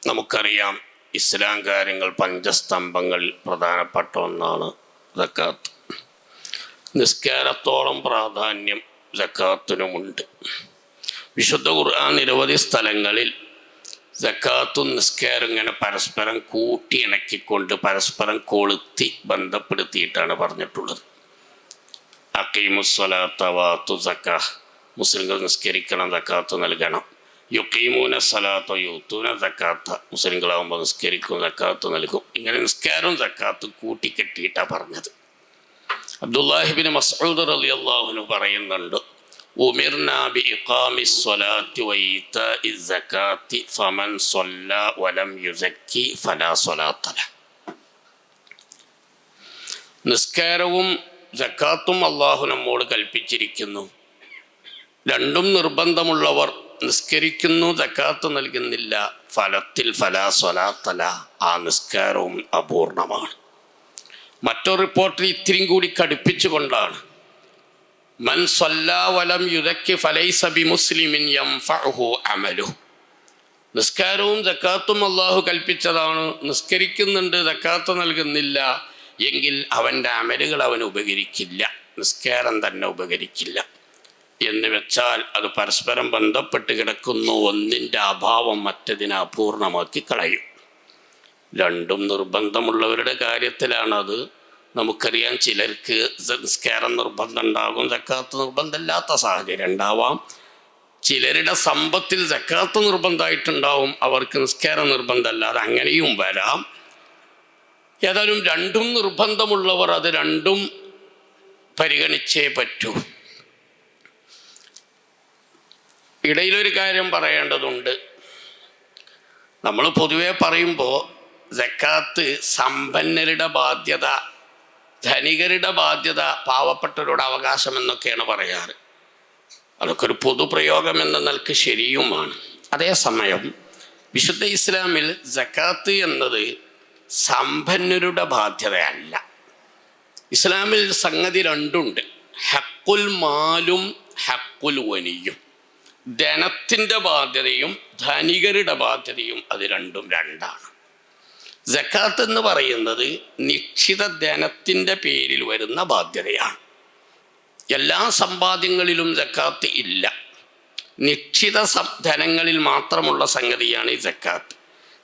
നമുക്കറിയാം, ഇസ്ലാം കാര്യങ്ങൾ പഞ്ചസ്തംഭങ്ങളിൽ പ്രധാനപ്പെട്ട ഒന്നാണ് സക്കാത്ത്. നിസ്കാരത്തോളം പ്രാധാന്യം സക്കാത്തിനുമുണ്ട്. വിശുദ്ധ ഖുർആൻ നിരവധി സ്ഥലങ്ങളിൽ സക്കാത്തും നിസ്കാരം ഇങ്ങനെ പരസ്പരം കൂട്ടിയിണക്കിക്കൊണ്ട് പരസ്പരം കൊളുത്തി ബന്ധപ്പെടുത്തിയിട്ടാണ് പറഞ്ഞിട്ടുള്ളത്. അഖീമുസ്സലാത്ത വാത്തു സക്കാ, മുസ്ലിങ്ങൾ നിസ്കരിക്കണം, സക്കാത്ത് നൽകണം. യുഖീമൂന സലാത്ത യൂത്തൂന സക്കാത്ത, മുസ്ലിങ്ങളാകുമ്പോൾ നിസ്കരിക്കും, സക്കാത്ത് നൽകും. ഇങ്ങനെ നിസ്കാരവും സക്കാത്തും കൂട്ടിക്കെട്ടിയിട്ടാണ് പറഞ്ഞത്. അബ്ദുല്ലാഹിബ്നു മസ്ഊദ് റളിയല്ലാഹു അൻഹു പറയുന്നുണ്ട്, ഉമിർനാ ബിഇഖാമിസ് സ്വലാത്തി വഇതാഇസ് സകാത്തി ഫമൻ സ്വല്ലാ വലം യുസക്കി ഫലാ സ്വലാത്ത ലഹു. നിസ്കാരവും സക്കാത്തും അല്ലാഹു നമ്മോട് കൽപ്പിച്ചിരിക്കുന്നു. രണ്ടും നിർബന്ധമുള്ളവർ നിസ്കരിക്കുന്നു, സക്കാത്ത് നൽകുന്നില്ല, ഫലത്തിൽ ഫലാ സ്വലാത്ത ലഹു, ആ നിസ്കാരവും അപൂർണമാണ്. മറ്റൊരു റിപ്പോർട്ടിൽ ഇത്തിരിയും കൂടി കടുപ്പിച്ചുകൊണ്ടാണ്, മൻ സ്വല്ലാ വലം യുദക്കി ഫലൈസ ബിമുസ്ലിമിൻ യൻഫഉഹു അമലുഹു. നിസ്കാരവും സക്കാത്തും അല്ലാഹു കൽപ്പിച്ചതാണ്. നിസ്കരിക്കുന്നുണ്ട്, സക്കാത്ത് നൽകുന്നില്ല എങ്കിൽ അവൻ്റെ അമലുകൾ അവന് ഉപകരിക്കില്ല, നിസ്കാരം തന്നെ ഉപകരിക്കില്ല. എന്ന് വെച്ചാൽ അത് പരസ്പരം ബന്ധപ്പെട്ട് കിടക്കുന്നു. ഒന്നിൻ്റെ അഭാവം മറ്റതിനെ അപൂർണമാക്കി കളയും. രണ്ടും നിർബന്ധമുള്ളവരുടെ കാര്യത്തിലാണത്. നമുക്കറിയാം, ചിലർക്ക് നിസ്കാരം നിർബന്ധം ഉണ്ടാകും, സക്കാത്ത് നിർബന്ധമില്ലാത്ത സാഹചര്യം ഉണ്ടാവാം. ചിലരുടെ സമ്പത്തിൽ സക്കാത്ത് നിർബന്ധമായിട്ടുണ്ടാവും, അവർക്ക് നിസ്കാരം നിർബന്ധമല്ലാതെ അങ്ങനെയും വരാം. ഏതായാലും രണ്ടും നിർബന്ധമുള്ളവർ അത് രണ്ടും പരിഗണിച്ചേ പറ്റൂ. ഇടയിലൊരു കാര്യം പറയേണ്ടതുണ്ട്. നമ്മൾ പൊതുവെ പറയുമ്പോൾ സക്കാത്ത് സമ്പന്നരുടെ ബാധ്യത, ധനികരുടെ ബാധ്യത, പാവപ്പെട്ടവരുടെ അവകാശം എന്നൊക്കെയാണ് പറയാറ്. അതൊക്കെ ഒരു പൊതുപ്രയോഗം എന്ന നിലക്ക് ശരിയുമാണ്. അതേസമയം വിശുദ്ധ ഇസ്ലാമിൽ സക്കാത്ത് എന്നത് സമ്പന്നരുടെ ബാധ്യതയല്ല. ഇസ്ലാമിൽ സംഗതി രണ്ടുണ്ട്, ഹക്കുൽ മാലും ഹക്കുൽ വനിയും. ധനത്തിൻ്റെ ബാധ്യതയും ധനികരുടെ ബാധ്യതയും അത് രണ്ടും രണ്ടാണ്. സക്കാത്ത് എന്ന് പറയുന്നത് നിശ്ചിത ധനത്തിൻ്റെ പേരിൽ വരുന്ന ബാധ്യതയാണ്. എല്ലാ സമ്പാദ്യങ്ങളിലും സക്കാത്ത് ഇല്ല, നിശ്ചിത ധനങ്ങളിൽ മാത്രമുള്ള സംഗതിയാണ് ഈ സക്കാത്ത്.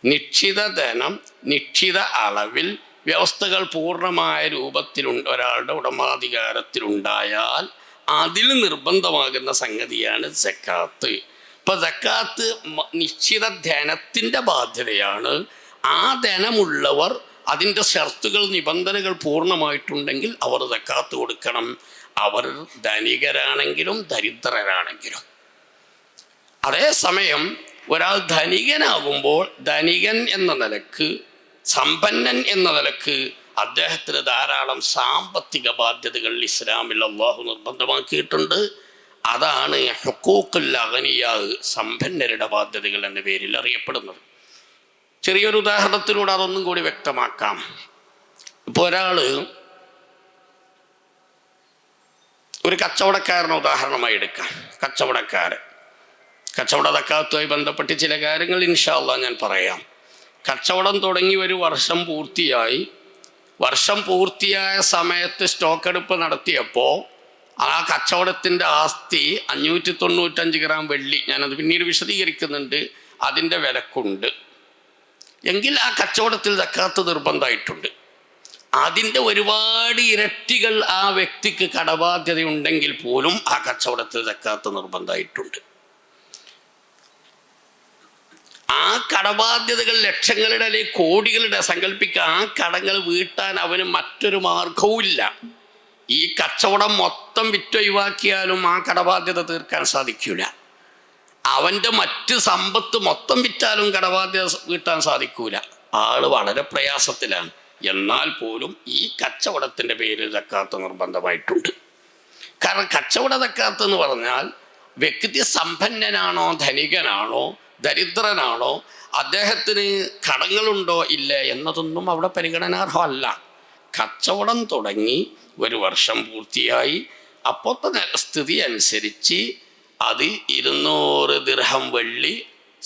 നിശ്ചിത ധനം നിശ്ചിത അളവിൽ വ്യവസ്ഥകൾ പൂർണ്ണമായ രൂപത്തിൽ ഒരാളുടെ ഉടമാധികാരത്തിലുണ്ടായാൽ അതിൽ നിർബന്ധമാകുന്ന സംഗതിയാണ് സക്കാത്ത്. ഇപ്പം സക്കാത്ത് നിശ്ചിത ധനത്തിൻ്റെ ബാധ്യതയാണ്. ആ ധനമുള്ളവർ അതിൻ്റെ ഷർത്തുകൾ നിബന്ധനകൾ പൂർണ്ണമായിട്ടുണ്ടെങ്കിൽ അവർ സക്കാത്ത് കൊടുക്കണം, അവർ ധനികരാണെങ്കിലും ദരിദ്രരാണെങ്കിലും. അതേസമയം ഒരാൾ ധനികനാകുമ്പോൾ ധനികൻ എന്ന നിലക്ക്, സമ്പന്നൻ എന്ന നിലക്ക് അദ്ദേഹത്തിന് ധാരാളം സാമ്പത്തിക ബാധ്യതകൾ ഇസ്ലാമിൽ അല്ലാഹു നിർബന്ധമാക്കിയിട്ടുണ്ട്. അതാണ് ഹുഖൂഖുൽ അഗ്നിയാ, സമ്പന്നരുടെ ബാധ്യതകൾ എന്ന പേരിൽ അറിയപ്പെടുന്നത്. ചെറിയൊരു ഉദാഹരണത്തിലൂടെ അതൊന്നും കൂടി വ്യക്തമാക്കാം. ഇപ്പോൾ ഒരാൾ ഒരു കച്ചവടക്കാരനെ ഉദാഹരണമായി എടുക്കാം. കച്ചവട സക്കാത്തുമായി ബന്ധപ്പെട്ട് ചില കാര്യങ്ങൾ ഇൻഷാ അല്ലാഹ് ഞാൻ പറയാം. കച്ചവടം തുടങ്ങി ഒരു വർഷം പൂർത്തിയായ സമയത്ത് സ്റ്റോക്ക് എടുപ്പ് നടത്തിയപ്പോൾ ആ കച്ചവടത്തിൻ്റെ ആസ്തി 595 ഗ്രാം വെള്ളി, ഞാനത് പിന്നീട് വിശദീകരിക്കുന്നുണ്ട്, അതിൻ്റെ വിലക്കുണ്ട് എങ്കിൽ ആ കച്ചവടത്തിൽ സക്കാത്ത് നിർബന്ധമായിട്ടുണ്ട്. അതിൻ്റെ ഒരുപാട് ഇരട്ടികൾ ആ വ്യക്തിക്ക് കടബാധ്യതയുണ്ടെങ്കിൽ പോലും ആ കച്ചവടത്തിൽ സക്കാത്ത് നിർബന്ധമായിട്ടുണ്ട്. ആ കടബാധ്യതകൾ ലക്ഷങ്ങളുടെ അല്ലെങ്കിൽ കോടികളുടെ സങ്കല്പിക്കുക, ആ കടങ്ങൾ വീട്ടാൻ അവന് മറ്റൊരു മാർഗവുമില്ല. ഈ കച്ചവടം മൊത്തം വിറ്റൊഴിവാക്കിയാലും ആ കടബാധ്യത തീർക്കാൻ സാധിക്കില്ല. അവൻ്റെ മറ്റ് സമ്പത്ത് മൊത്തം വിറ്റാലും കടബാധ്യത വീട്ടാൻ സാധിക്കൂല. ആള് വളരെ പ്രയാസത്തിലാണ്. എന്നാൽ പോലും ഈ കച്ചവടത്തിൻ്റെ പേരിൽ സക്കാത്ത് നിർബന്ധമായിട്ടുണ്ട്. കാരണം കച്ചവട സക്കാത്ത് എന്ന് പറഞ്ഞാൽ വ്യക്തി സമ്പന്നനാണോ ധനികനാണോ ദരിദ്രനാണോ, അദ്ദേഹത്തിന് കടങ്ങളുണ്ടോ ഇല്ല എന്നതൊന്നും അവിടെ പരിഗണനാർഹമല്ല. കച്ചവടം തുടങ്ങി ഒരു വർഷം പൂർത്തിയായി, അപ്പോഴത്തെ സ്ഥിതി അനുസരിച്ച് അത് 200 ദിർഹം വെള്ളി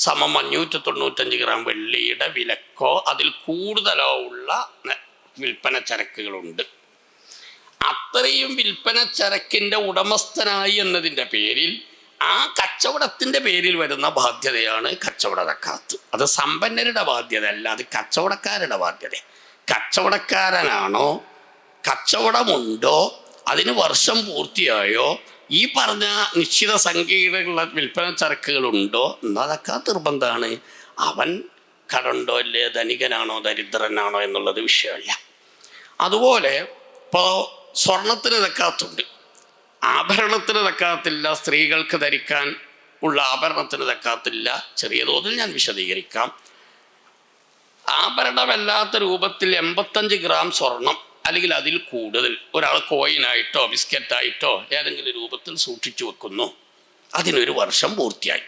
സമം 595 ഗ്രാം വെള്ളിയുടെ വിലക്കോ അതിൽ കൂടുതലോ ഉള്ള വിൽപ്പന ചരക്കുകളുണ്ട്. അത്രയും വിൽപ്പന ചരക്കിൻ്റെ ഉടമസ്ഥനായി എന്നതിൻ്റെ പേരിൽ ആ കച്ചവടത്തിൻ്റെ പേരിൽ വരുന്ന ബാധ്യതയാണ് കച്ചവട സക്കാത്ത്. അത് സമ്പന്നരുടെ ബാധ്യത അല്ല, അത് കച്ചവടക്കാരുടെ ബാധ്യത. കച്ചവടക്കാരനാണോ, കച്ചവടമുണ്ടോ, അതിന് വർഷം പൂർത്തിയായോ, ഈ പറഞ്ഞ നിശ്ചിത സംഖ്യയിലുള്ള വിൽപ്പന ചരക്കുകളുണ്ടോ എന്നാൽ സക്കാത്ത് നിർബന്ധമാണ്. അവൻ കടണ്ടോ അല്ലേ, ധനികനാണോ ദരിദ്രനാണോ എന്നുള്ളത് വിഷയമല്ല. അതുപോലെ ഇപ്പോൾ സ്വർണത്തിന് സക്കാത്തുണ്ട്, ആഭരണത്തിന് സക്കാത്തില്ല. സ്ത്രീകൾക്ക് ധരിക്കാൻ ഉള്ള ആഭരണത്തിന് സക്കാത്തില്ല. ചെറിയ തോതിൽ ഞാൻ വിശദീകരിക്കാം. ആഭരണമല്ലാത്ത രൂപത്തിൽ 85 ഗ്രാം സ്വർണം അല്ലെങ്കിൽ അതിൽ കൂടുതൽ ഒരാൾ കോയിനായിട്ടോ ബിസ്ക്കറ്റായിട്ടോ ഏതെങ്കിലും രൂപത്തിൽ സൂക്ഷിച്ചു വെക്കുന്നു, അതിനൊരു വർഷം പൂർത്തിയായി.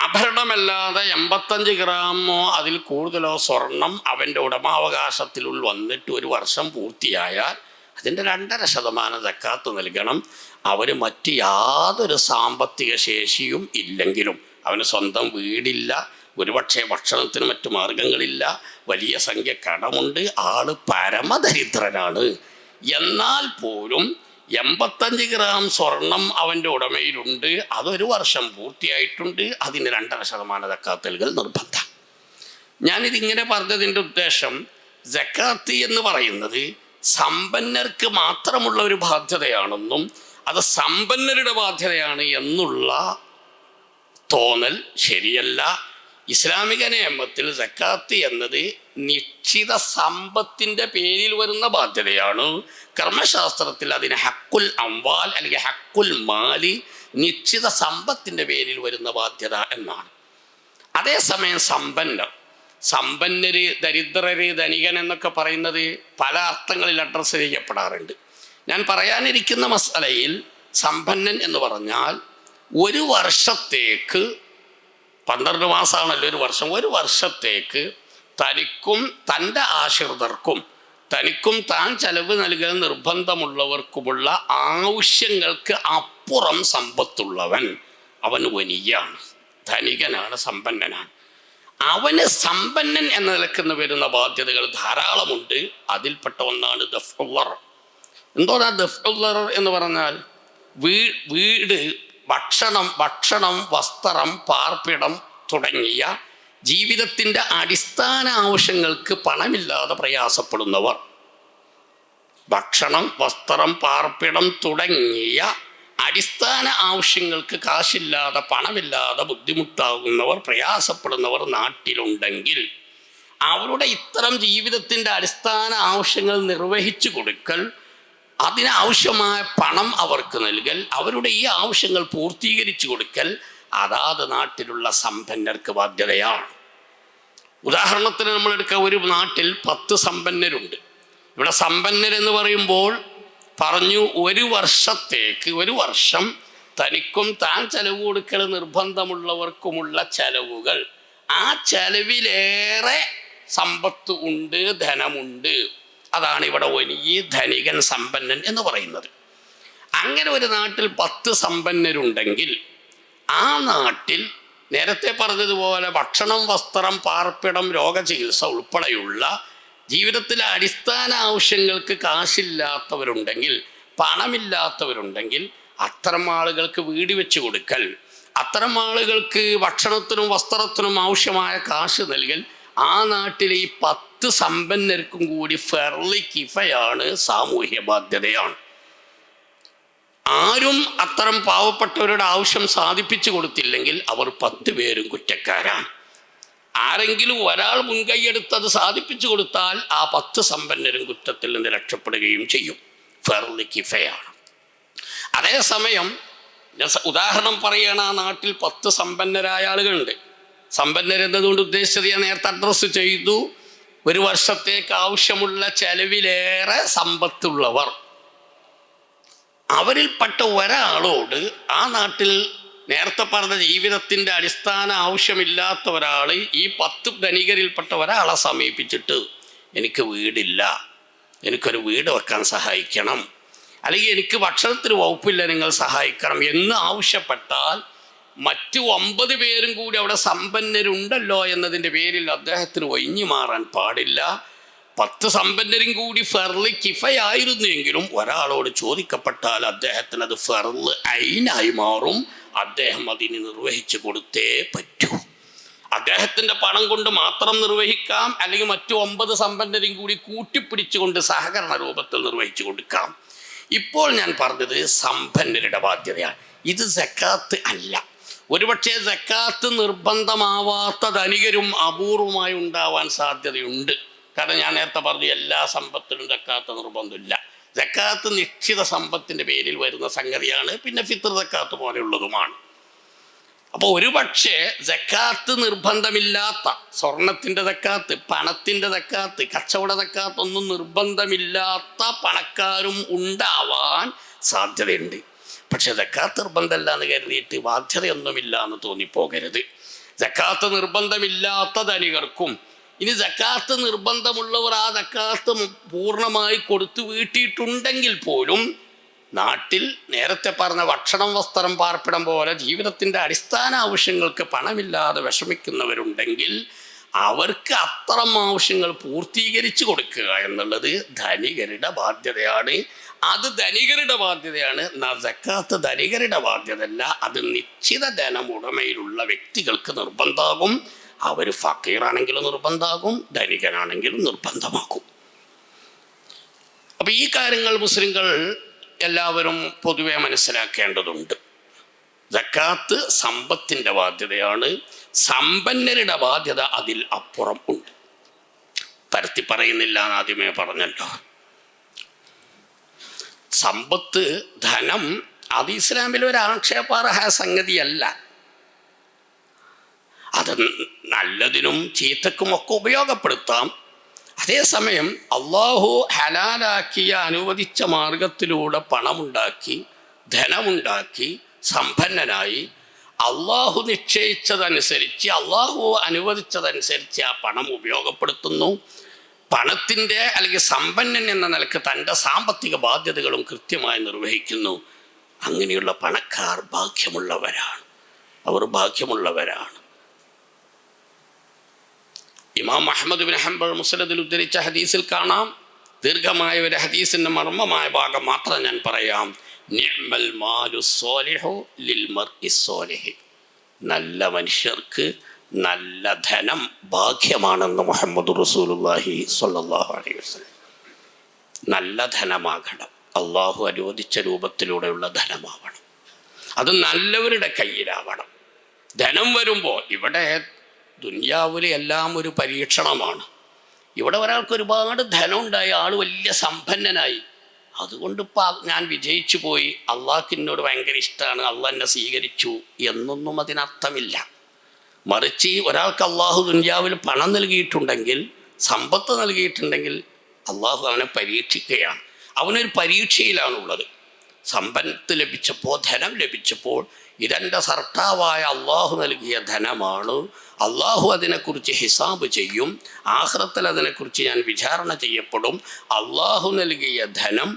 ആഭരണമല്ലാതെ 85 ഗ്രാമോ അതിൽ കൂടുതലോ സ്വർണം അവൻ്റെ ഉടമാവകാശത്തിൽ വന്നിട്ട് ഒരു വർഷം പൂർത്തിയായാൽ അതിൻ്റെ 2.5% സക്കാത്ത് നൽകണം. അവന് മറ്റ് യാതൊരു സാമ്പത്തിക ശേഷിയും ഇല്ലെങ്കിലും, അവന് സ്വന്തം വീടില്ല, ഒരുപക്ഷെ ഭക്ഷണത്തിന് മറ്റു മാർഗങ്ങളില്ല, വലിയ സംഖ്യ കടമുണ്ട്, ആള് പരമദരിദ്രനാണ്, എന്നാൽ പോലും 85 ഗ്രാം സ്വർണം അവൻ്റെ ഉടമയിലുണ്ട്, അതൊരു വർഷം പൂർത്തിയായിട്ടുണ്ട്, അതിന് 2.5% സക്കാത്ത് നൽകൽ നിർബന്ധം. ഞാനിതിങ്ങനെ പറഞ്ഞതിൻ്റെ ഉദ്ദേശം, സക്കാത്ത് എന്ന് പറയുന്നത് സമ്പന്നർക്ക് മാത്രമുള്ള ഒരു ബാധ്യതയാണെന്നും അത് സമ്പന്നരുടെ ബാധ്യതയാണ് എന്നുള്ള തോന്നൽ ശരിയല്ല. ഇസ്ലാമിക നിയമത്തിൽ സക്കാത്ത് എന്നത് നിശ്ചിത സമ്പത്തിൻ്റെ പേരിൽ വരുന്ന ബാധ്യതയാണ്. കർമ്മശാസ്ത്രത്തിൽ അതിന് ഹക്കുൽ അംവാൽ അല്ലെങ്കിൽ ഹക്കുൽ മാലി, നിശ്ചിത സമ്പത്തിൻ്റെ പേരിൽ വരുന്ന ബാധ്യത എന്നാണ്. അതേസമയം സമ്പന്നര് ദരിദ്രര് ധനികൻ എന്നൊക്കെ പറയുന്നത് പല അർത്ഥങ്ങളിൽ അഡ്രസ്സ് ചെയ്യപ്പെടാറുണ്ട്. ഞാൻ പറയാനിരിക്കുന്ന മസലയിൽ സമ്പന്നൻ എന്ന് പറഞ്ഞാൽ ഒരു വർഷത്തേക്ക്, 12 മാസമാണല്ലോ ഒരു വർഷം, ഒരു വർഷത്തേക്ക് തനിക്കും തൻ്റെ ആശ്രിതർക്കും തനിക്കും താൻ ചെലവ് നൽകാൻ നിർബന്ധമുള്ളവർക്കുമുള്ള ആവശ്യങ്ങൾക്ക് അപ്പുറം സമ്പത്തുള്ളവൻ അവൻ വലിയാണ്, ധനികനാണ്, സമ്പന്നനാണ്. അവന് സമ്പന്നൻ എന്ന നിലക്കുന്ന വരുന്ന ബാധ്യതകൾ ധാരാളമുണ്ട്. അതിൽപ്പെട്ട ഒന്നാണ് ദഫ്ഉൽ. എന്തോന്നാ ദഫ്ഉൽ എന്ന് പറഞ്ഞാൽ വീട്, ഭക്ഷണം, വസ്ത്രം, പാർപ്പിടം തുടങ്ങിയ ജീവിതത്തിൻ്റെ അടിസ്ഥാന ആവശ്യങ്ങൾക്ക് പണമില്ലാതെ പ്രയാസപ്പെടുന്നവർ, ഭക്ഷണം, വസ്ത്രം, പാർപ്പിടം തുടങ്ങിയ അടിസ്ഥാന ആവശ്യങ്ങൾക്ക് കാശില്ലാതെ പണമില്ലാതെ ബുദ്ധിമുട്ടാകുന്നവർ, പ്രയാസപ്പെടുന്നവർ നാട്ടിലുണ്ടെങ്കിൽ അവരുടെ ഇത്തരം ജീവിതത്തിൻ്റെ അടിസ്ഥാന ആവശ്യങ്ങൾ നിർവഹിച്ചു കൊടുക്കൽ, അതിനാവശ്യമായ പണം അവർക്ക് നൽകൽ, അവരുടെ ഈ ആവശ്യങ്ങൾ പൂർത്തീകരിച്ചു കൊടുക്കൽ അതാത് നാട്ടിലുള്ള സമ്പന്നർക്ക് ബാധ്യതയാണ്. ഉദാഹരണത്തിന് നമ്മളെടുക്കുക, ഒരു നാട്ടിൽ 10 സമ്പന്നരുണ്ട്. ഇവിടെ സമ്പന്നരെന്ന് പറയുമ്പോൾ പറഞ്ഞു ഒരു വർഷം തനിക്കും താൻ ചെലവ് കൊടുക്കൽ നിർബന്ധമുള്ളവർക്കുമുള്ള ചെലവുകൾ, ആ ചെലവിലേറെ സമ്പത്ത് ഉണ്ട്, ധനമുണ്ട്, അതാണ് ഇവിടെ വലിയ ധനികൻ, സമ്പന്നൻ എന്ന് പറയുന്നത്. അങ്ങനെ ഒരു നാട്ടിൽ 10 സമ്പന്നരുണ്ടെങ്കിൽ ആ നാട്ടിൽ നേരത്തെ പറഞ്ഞതുപോലെ ഭക്ഷണം, വസ്ത്രം, പാർപ്പിടം, രോഗചികിത്സ ഉൾപ്പെടെയുള്ള ജീവിതത്തിലെ അടിസ്ഥാന ആവശ്യങ്ങൾക്ക് കാശില്ലാത്തവരുണ്ടെങ്കിൽ, പണമില്ലാത്തവരുണ്ടെങ്കിൽ അത്തരം ആളുകൾക്ക് വീട് വെച്ച് കൊടുക്കൽ, അത്തരം ആളുകൾക്ക് ഭക്ഷണത്തിനും വസ്ത്രത്തിനും ആവശ്യമായ കാശ് നൽകൽ ആ നാട്ടിലെ ഈ 10 സമ്പന്നർക്കും കൂടി ഫർളി കിഫയാണ്, സാമൂഹ്യ ബാധ്യതയാണ്. ആരും അത്തരം പാവപ്പെട്ടവരുടെ ആവശ്യം സാധിപ്പിച്ചു കൊടുത്തില്ലെങ്കിൽ അവർ 10 പേരും കുറ്റക്കാരാണ്. ആരെങ്കിലും ഒരാൾ മുൻകൈയെടുത്തത് സാധിപ്പിച്ചു കൊടുത്താൽ ആ 10 സമ്പന്നരും കുറ്റത്തിൽ നിന്ന് രക്ഷപ്പെടുകയും ചെയ്യും. ഫർളി കിഫയാണ്. അതേസമയം ഉദാഹരണം പറയുകയാണ്, ആ നാട്ടിൽ 10 സമ്പന്നരായ ആളുകളുണ്ട്. സമ്പന്നരെന്നതുകൊണ്ട് ഉദ്ദേശിച്ചത് ഞാൻ നേരത്തെ അഡ്രസ്സ് ചെയ്തു, ഒരു വർഷത്തേക്ക് ആവശ്യമുള്ള ചെലവിലേറെ സമ്പത്തുള്ളവർ. അവരിൽപ്പെട്ട ഒരാളോട് ആ നാട്ടിൽ നേരത്തെ പറഞ്ഞ ജീവിതത്തിൻ്റെ അടിസ്ഥാന ആവശ്യമില്ലാത്ത ഒരാൾ ഈ 10 ധനികരിൽപ്പെട്ട ഒരാളെ സമീപിച്ചിട്ട് എനിക്ക് വീടില്ല, എനിക്കൊരു വീട് വെക്കാൻ സഹായിക്കണം, അല്ലെങ്കിൽ എനിക്ക് ഭക്ഷണത്തിന് വകുപ്പില്ല, നിങ്ങൾ സഹായിക്കണം എന്ന് ആവശ്യപ്പെട്ടാൽ മറ്റു 9 പേരും കൂടി അവിടെ സമ്പന്നരുണ്ടല്ലോ എന്നതിൻ്റെ പേരിൽ അദ്ദേഹത്തിന് ഒഴിഞ്ഞു മാറാൻ പാടില്ല. 10 സമ്പന്നരും കൂടി ഫർള് കിഫയായിരുന്നെങ്കിലും ഒരാളോട് ചോദിക്കപ്പെട്ടാൽ അദ്ദേഹത്തിന് അത് ഫർള് ഐനായി മാറും. അദ്ദേഹം അതിന് നിർവഹിച്ചു കൊടുത്തേ പറ്റൂ. അദ്ദേഹത്തിൻ്റെ പണം കൊണ്ട് മാത്രം നിർവഹിക്കാം, അല്ലെങ്കിൽ മറ്റു 9 സമ്പന്നരും കൂടി കൂട്ടിപ്പിടിച്ചുകൊണ്ട് സഹകരണ രൂപത്തിൽ നിർവഹിച്ചു കൊടുക്കാം. ഇപ്പോൾ ഞാൻ പറഞ്ഞത് സമ്പന്നരുടെ ബാധ്യതയാണ്. ഇത് സക്കാത്ത് അല്ല. ഒരുപക്ഷെ സക്കാത്ത് നിർബന്ധമാവാത്ത ധനികരും അപൂർവമായി ഉണ്ടാവാൻ സാധ്യതയുണ്ട്. കാരണം ഞാൻ നേരത്തെ പറഞ്ഞു എല്ലാ സമ്പത്തിനും സക്കാത്ത് നിർബന്ധമില്ല. സക്കാത്ത് നിശ്ചിത സമ്പത്തിൻ്റെ പേരിൽ വരുന്ന സംഗതിയാണ്. പിന്നെ ഫിത്ർ സക്കാത്ത് പോലെയുള്ളതുമാണ്. അപ്പോൾ ഒരുപക്ഷെ സക്കാത്ത് നിർബന്ധമില്ലാത്ത സ്വർണത്തിൻ്റെ സക്കാത്ത്, പണത്തിൻ്റെ സക്കാത്ത്, കച്ചവട സക്കാത്ത് ഒന്നും നിർബന്ധമില്ലാത്ത പണക്കാരും ഉണ്ടാവാൻ സാധ്യതയുണ്ട്. പക്ഷെ സക്കാത്ത് നിർബന്ധമല്ല എന്ന് കരുതിയിട്ട് ബാധ്യതയൊന്നുമില്ല എന്ന് തോന്നിപ്പോകരുത്. സക്കാത്ത് നിർബന്ധമില്ലാത്ത ധനികർക്കും ഇനി സക്കാത്ത് നിർബന്ധമുള്ളവർ ആ സക്കാത്ത് പൂർണ്ണമായി കൊടുത്തു വീട്ടിയിട്ടുണ്ടെങ്കിൽ പോലും നാട്ടിൽ നേരത്തെ പറഞ്ഞ ഭക്ഷണം, വസ്ത്രം, പാർപ്പിടം പോലെ ജീവിതത്തിൻ്റെ അടിസ്ഥാന ആവശ്യങ്ങൾക്ക് പണമില്ലാതെ വിഷമിക്കുന്നവരുണ്ടെങ്കിൽ അവർക്ക് അത്തരം ആവശ്യങ്ങൾ പൂർത്തീകരിച്ചു കൊടുക്കുക എന്നുള്ളത് ധനികരുടെ ബാധ്യതയാണ്. അത് ധനികരുടെ ബാധ്യതയാണ്. സക്കാത്ത് ധനികരുടെ ബാധ്യതയല്ല. അത് നിശ്ചിത ധനമുടമയിലുള്ള വ്യക്തികൾക്ക് നിർബന്ധമാകും. അവർ ഫക്കീറാണെങ്കിലും നിർബന്ധമാകും, ധനികനാണെങ്കിലും നിർബന്ധമാക്കും. അപ്പം ഈ കാര്യങ്ങൾ മുസ്ലിങ്ങൾ എല്ലാവരും പൊതുവെ മനസ്സിലാക്കേണ്ടതുണ്ട്. സക്കാത്ത് സമ്പത്തിൻ്റെ ബാധ്യതയാണ്. സമ്പന്നരുടെ ബാധ്യത അതിൽ അപ്പുറം ഉണ്ട്. പരത്തി പറയുന്നില്ല എന്ന് ആദ്യമേ പറഞ്ഞല്ലോ. സമ്പത്ത്, ധനം അത് ഇസ്ലാമിൽ ഒരു ആക്ഷേപാർഹ സംഗതിയല്ല. അത് നല്ലതിനും ചീത്തക്കുമൊക്കെ ഉപയോഗപ്പെടുത്താം. അതേസമയം അള്ളാഹു ഹലാലാക്കിയ അനുവദിച്ച മാർഗത്തിലൂടെ പണമുണ്ടാക്കി, ധനമുണ്ടാക്കി, സമ്പന്നനായി, അള്ളാഹു നിശ്ചയിച്ചതനുസരിച്ച്, അള്ളാഹു അനുവദിച്ചതനുസരിച്ച് ആ പണം ഉപയോഗപ്പെടുത്തുന്നു. പണത്തിൻ്റെ അല്ലെങ്കിൽ സമ്പന്നൻ എന്ന നിലക്ക് തൻ്റെ സാമ്പത്തിക ബാധ്യതകളും കൃത്യമായി നിർവഹിക്കുന്നു. അങ്ങനെയുള്ള പണക്കാർ ഭാഗ്യമുള്ളവരാണ്. അവർ ഭാഗ്യമുള്ളവരാണ്. ഇമാം അഹ്മദ് ബിൻ ഹംബൽ മുസ്നദിൽ ഉദ്ധരിച്ച ഹദീസിൽ കാണാം. ദീർഘമായ ഒരു ഹദീസിൻ്റെ മർമ്മമായ ഭാഗം മാത്രം ഞാൻ പറയാം. നിഅ്മൽ മാലു സ്വാലിഹു ലിൽ മർഇ സ്വാലിഹി. നല്ല മനുഷ്യർക്ക് നല്ല ധനം ഭാഗ്യമാണെന്ന് മുഹമ്മദ് റസൂലുള്ളാഹി സ്വല്ലല്ലാഹു അലൈഹി വസല്ലം. നല്ല ധനമാകണം. അള്ളാഹു അനുവദിച്ച രൂപത്തിലൂടെയുള്ള ധനമാവണം. അത് നല്ലവരുടെ കയ്യിലാവണം. ധനം വരുമ്പോൾ ഇവിടെ ദുനിയാവിലെ എല്ലാം ഒരു പരീക്ഷണമാണ്. ഇവിടെ ഒരാൾക്ക് ഒരുപാട് ധനം ഉണ്ടായി, ആൾ വലിയ സമ്പന്നനായി, അതുകൊണ്ട് ഇപ്പം ഞാൻ വിജയിച്ചു പോയി, അള്ളാഹ്ക്ക് എന്നോട് ഭയങ്കര ഇഷ്ടമാണ്, അള്ളാഹ് എന്നെ സ്വീകരിച്ചു എന്നൊന്നും അതിനർത്ഥമില്ല. മറിച്ച് ഒരാൾക്ക് അള്ളാഹു ദുനിയാവിൽ പണം നൽകിയിട്ടുണ്ടെങ്കിൽ, സമ്പത്ത് നൽകിയിട്ടുണ്ടെങ്കിൽ അള്ളാഹു അവനെ പരീക്ഷിക്കുകയാണ്. അവനൊരു പരീക്ഷയിലാണുള്ളത്. സമ്പത്ത് ലഭിച്ചപ്പോൾ, ധനം ലഭിച്ചപ്പോൾ ഇതെൻ്റെ സർട്ടാവായ അള്ളാഹു നൽകിയ ധനമാണ്. അള്ളാഹു അതിനെക്കുറിച്ച് ഹിസാബ് ചെയ്യും. ആഖിറത്തിൽ അതിനെക്കുറിച്ച് ഞാൻ വിചാരണ ചെയ്യപ്പെടും. അള്ളാഹു നൽകിയ ധനം,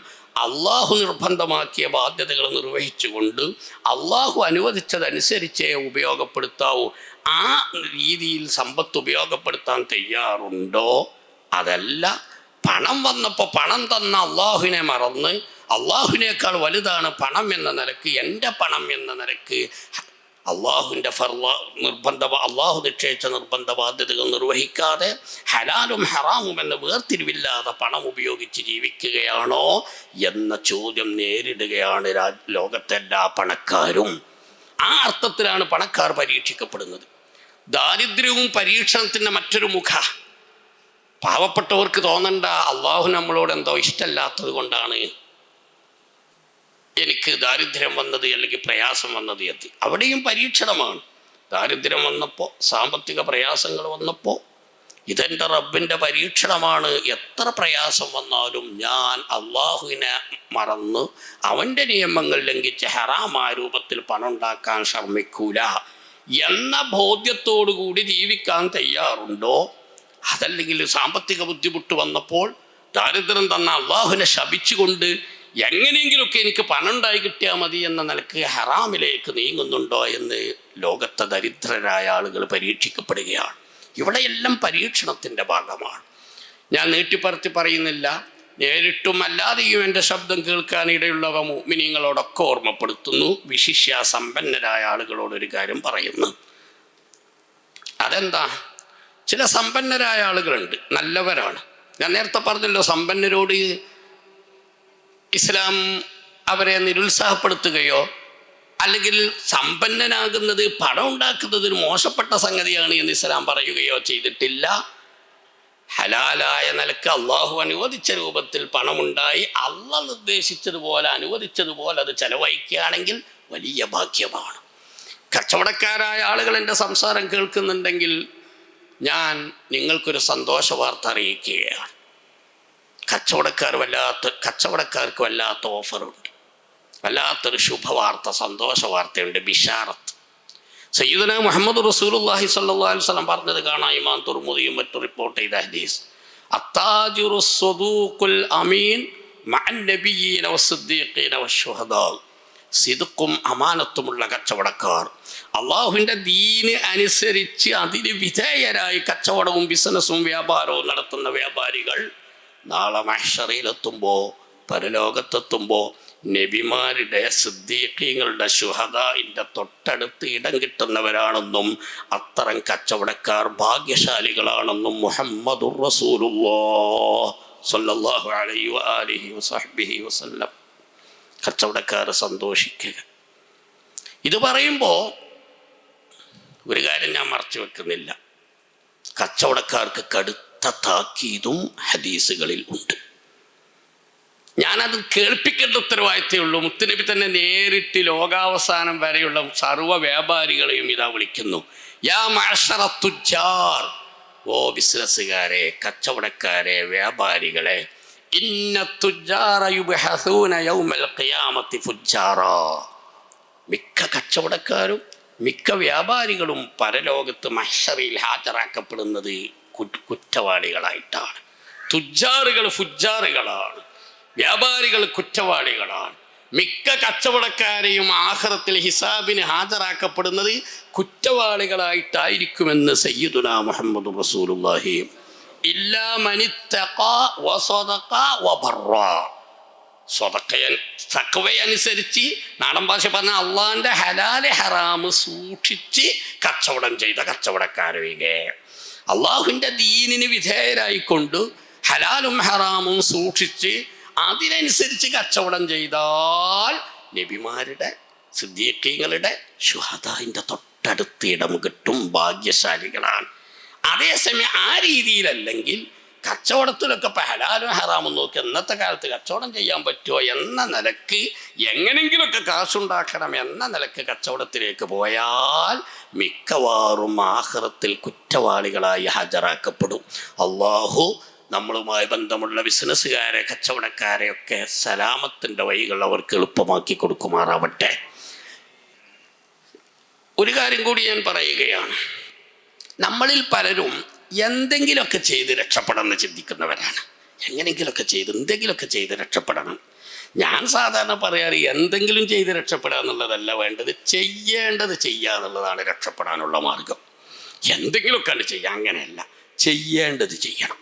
അള്ളാഹു നിർബന്ധമാക്കിയ ബാധ്യതകൾ നിർവഹിച്ചുകൊണ്ട് അള്ളാഹു അനുവദിച്ചതനുസരിച്ചേ ഉപയോഗപ്പെടുത്താവൂ. ആ രീതിയിൽ സമ്പത്ത് ഉപയോഗപ്പെടുത്താൻ തയ്യാറുണ്ടോ? അതല്ല, പണം വന്നപ്പോൾ പണം തന്ന അള്ളാഹുവിനെ മറന്ന് അള്ളാഹുവിനേക്കാൾ വലുതാണ് പണം എന്ന നിലക്ക്, എൻ്റെ പണം എന്ന നിലക്ക് അള്ളാഹുവിൻ്റെ അള്ളാഹു നിശ്ചയിച്ച നിർബന്ധ ബാധ്യതകൾ നിർവഹിക്കാതെ ഹലാലും ഹറാമും എന്ന വേർതിരിവില്ലാതെ പണം ഉപയോഗിച്ച് ജീവിക്കുകയാണോ എന്ന ചോദ്യം നേരിടുകയാണ് ലോകത്തെ എല്ലാ പണക്കാരും. ആ അർത്ഥത്തിലാണ് പണക്കാർ പരീക്ഷിക്കപ്പെടുന്നത്. ദാരിദ്ര്യവും പരീക്ഷണത്തിൻ്റെ മറ്റൊരു മുഖ. പാവപ്പെട്ടവർക്ക് തോന്നണ്ട അള്ളാഹു നമ്മളോട് എന്തോ ഇഷ്ടമല്ലാത്തത് കൊണ്ടാണ് എനിക്ക് ദാരിദ്ര്യം വന്നത് അല്ലെങ്കിൽ പ്രയാസം വന്നത് എന്ന്. അവിടെയും പരീക്ഷണമാണ്. ദാരിദ്ര്യം വന്നപ്പോൾ, സാമ്പത്തിക പ്രയാസങ്ങൾ വന്നപ്പോൾ ഇതെൻ്റെ റബ്ബിൻ്റെ പരീക്ഷണമാണ്. എത്ര പ്രയാസം വന്നാലും ഞാൻ അള്ളാഹുവിനെ മറന്ന് അവൻ്റെ നിയമങ്ങൾ ലംഘിച്ച് ഹറാമായ രൂപത്തിൽ പണം ഉണ്ടാക്കാൻ ശ്രമിക്കൂല എന്ന ബോധ്യത്തോടു കൂടി ജീവിക്കാൻ തയ്യാറുണ്ടോ? അതല്ലെങ്കിൽ സാമ്പത്തിക ബുദ്ധിമുട്ട് വന്നപ്പോൾ ദാരിദ്ര്യം തന്ന അള്ളാഹുവിനെ ശപിച്ചുകൊണ്ട് എങ്ങനെയെങ്കിലുമൊക്കെ എനിക്ക് പണം ഉണ്ടായി കിട്ടിയാൽ മതി എന്ന നിലക്ക് ഹറാമിലേക്ക് നീങ്ങുന്നുണ്ടോ എന്ന് ലോകത്തെ ദരിദ്രരായ ആളുകൾ പരീക്ഷിക്കപ്പെടുകയാണ്. ഇവിടെയെല്ലാം പരീക്ഷണത്തിൻ്റെ ഭാഗമാണ്. ഞാൻ നീട്ടിപ്പറത്തി പറയുന്നില്ല. നേരിട്ടും അല്ലാതെയും എൻ്റെ ശബ്ദം കേൾക്കാനിടയുള്ളവ മുഅ്മിനീങ്ങളോടൊക്കെ ഓർമ്മപ്പെടുത്തുന്നു. വിശിഷ്യ സമ്പന്നരായ ആളുകളോടൊരു കാര്യം പറയുന്നു. അതെന്താ? ചില സമ്പന്നരായ ആളുകളുണ്ട്, നല്ലവരാണ്. ഞാൻ നേരത്തെ പറഞ്ഞല്ലോ, സമ്പന്നരോട് ഇസ്ലാം അവരെ നിരുത്സാഹപ്പെടുത്തുകയോ അല്ലെങ്കിൽ സമ്പന്നനാകുന്നത് പണം ഉണ്ടാക്കുന്നത് ഒരു മോശപ്പെട്ട സംഗതിയാണ് എന്ന് ഇസ്ലാം പറയുകയോ ചെയ്തിട്ടില്ല. ഹലാലായ നിലക്ക് അള്ളാഹു അനുവദിച്ച രൂപത്തിൽ പണമുണ്ടായി അള്ളാഹ് നിർദ്ദേശിച്ചതുപോലെ അനുവദിച്ചതുപോലെ അത് ചെലവഴിക്കുകയാണെങ്കിൽ വലിയ ഭാഗ്യമാണ്. കച്ചവടക്കാരായ ആളുകൾ എൻ്റെ സംസാരം കേൾക്കുന്നുണ്ടെങ്കിൽ ഞാൻ നിങ്ങൾക്കൊരു സന്തോഷ വാർത്ത അറിയിക്കുകയാണ്. കച്ചവടക്കാർക്ക് വല്ലാത്ത ഓഫറുണ്ട്, വല്ലാത്തൊരു ശുഭവാർത്ത, സന്തോഷ വാർത്തയുണ്ട്, ബിഷാറത്ത്. സയ്യിദുനാ മുഹമ്മദ് റസൂലുള്ളാഹി സ്വല്ലല്ലാഹു അലൈഹി വസല്ലം പറഞ്ഞത് കാണാം. ഇമാം തുർമുദിയും മറ്റും റിപ്പോർട്ട് ചെയ്ത ഹദീസ്. അത്താജിറു സ്വദൂഖുൽ അമീൻ മഅൻ നബിയ്യീന വസ്സിദ്ദീഖീന വശുഹദാ. സിദ്ഖും അമാനത്തുമുള്ള കച്ചവടക്കാർ, അള്ളാഹുവിൻ്റെ ദീന് അനുസരിച്ച് അതിന് വിധേയരായി കച്ചവടവും ബിസിനസ്സും വ്യാപാരവും നടത്തുന്ന വ്യാപാരികൾ നാളെ മഹ്ശറിലെത്തുമ്പോൾ, പരലോകത്തെത്തുമ്പോൾ നബിമാരുടെ, സിദ്ദീഖീങ്ങളുടെ, ശുഹദാഇൻ്റെ തൊട്ടടുത്ത് ഇടം കിട്ടുന്നവരാണെന്നും അത്തരം കച്ചവടക്കാർ ഭാഗ്യശാലികളാണെന്നും മുഹമ്മദുർ റസൂലുള്ളാഹി സ്വല്ലല്ലാഹു അലൈഹി വആലിഹി വസഹ്ബിഹി വസല്ലം. കച്ചവടക്കാർ സന്തോഷിക്കുക. ഇത് പറയുമ്പോൾ ഒരു കാര്യം ഞാൻ മറച്ചു വെക്കുന്നില്ല. കച്ചവടക്കാർക്ക് കടുത്ത താക്കീതും ഹദീസുകളിൽ ഉണ്ട്. ഞാനത് കേൾപ്പിക്കേണ്ട ഉത്തരവാദിത്തമേ ഉള്ളൂ. മുത്തുനബി തന്നെ നേരിട്ട് ലോകാവസാനം വരെയുള്ള സർവ്വ വ്യാപാരികളെയും ഇതാ വിളിക്കുന്നു. യാ മഅ്ശറ തുജ്ജാർ, ഓ ബിസിനസ്സുകാരെ, കച്ചവടക്കാരെ, വ്യാപാരികളെ, ഇന്ന തുജ്ജാറ യുബ്ഹസൂന യൗമൽ ഖിയാമത്തി ഫുജ്ജാറാ. മിക്ക കച്ചവടക്കാരും മിക്ക വ്യാപാരികളും പരലോകത്ത് മഹ്ശറിൽ ഹാജരാക്കപ്പെടുന്നത് കുറ്റവാളികളായിട്ടാണ്. തുജ്ജാറുകൾ ഫുജ്ജാറുകളാണ്, വ്യാപാരികൾ കുറ്റവാളികളാണ്. മിക്ക കച്ചവടക്കാരെയും ആഖിറത്തിൽ ഹിസാബിന് ഹാജരാക്കപ്പെടുന്നത് കുറ്റവാളികളായിട്ടായിരിക്കുമെന്ന് സയ്യിദുനാ മുഹമ്മദ് റസൂലുള്ളാഹി. ഇല്ലാ മനിത്തഖാ വസദഖാ വബറാ. തഖ്വയനുസരിച്ച്, നാടൻ ഭാഷ പറഞ്ഞാൽ അള്ളാഹിൻ്റെ ഹലാല് ഹറാമ് സൂക്ഷിച്ച് കച്ചവടം ചെയ്ത കച്ചവടക്കാരൊഴികെ, അള്ളാഹുവിൻ്റെ ദീനിന് വിധേയരായിക്കൊണ്ട് ഹലാലും ഹറാമും സൂക്ഷിച്ച് അതിനനുസരിച്ച് കച്ചവടം ചെയ്താൽ നബിമാരുടെ, സിദ്ദീഖീങ്ങളുടെ, ശുഹദാഇൻ്റെ തൊട്ടടുത്ത് ഇടം കിട്ടും, ഭാഗ്യശാലികളാണ്. അതേസമയം ആ രീതിയിലല്ലെങ്കിൽ കച്ചവടത്തിലൊക്കെ ഇപ്പം ഹലാലും ഹറാമും നോക്കി ഇന്നത്തെ കാലത്ത് കച്ചവടം ചെയ്യാൻ പറ്റുമോ എന്ന നിലക്ക്, എങ്ങനെങ്കിലുമൊക്കെ കാശുണ്ടാക്കണം എന്ന നിലക്ക് കച്ചവടത്തിലേക്ക് പോയാൽ മിക്കവാറും ആഖിറത്തിൽ കുറ്റവാളികളായി ഹാജരാക്കപ്പെടും. അള്ളാഹു നമ്മളുമായി ബന്ധമുള്ള ബിസിനസ്സുകാരെ, കച്ചവടക്കാരെയൊക്കെ സലാമത്തിൻ്റെ വഴികൾ അവർക്ക് എളുപ്പമാക്കി കൊടുക്കുമാറാവട്ടെ. ഒരു കാര്യം കൂടി ഞാൻ പറയുകയാണ്. നമ്മളിൽ പലരും എന്തെങ്കിലുമൊക്കെ ചെയ്ത് രക്ഷപ്പെടണമെന്ന് ചിന്തിക്കുന്നവരാണ്. എങ്ങനെയെങ്കിലുമൊക്കെ ചെയ്ത് എന്തെങ്കിലുമൊക്കെ ചെയ്ത് രക്ഷപ്പെടണം. ഞാൻ സാധാരണ പറയാറ്, എന്തെങ്കിലും ചെയ്ത് രക്ഷപ്പെടുക എന്നുള്ളതല്ല വേണ്ടത്, ചെയ്യേണ്ടത് ചെയ്യുക എന്നുള്ളതാണ് രക്ഷപ്പെടാനുള്ള മാർഗം. എന്തെങ്കിലുമൊക്കെ ചെയ്യുക, അങ്ങനെയല്ല, ചെയ്യേണ്ടത് ചെയ്യണം.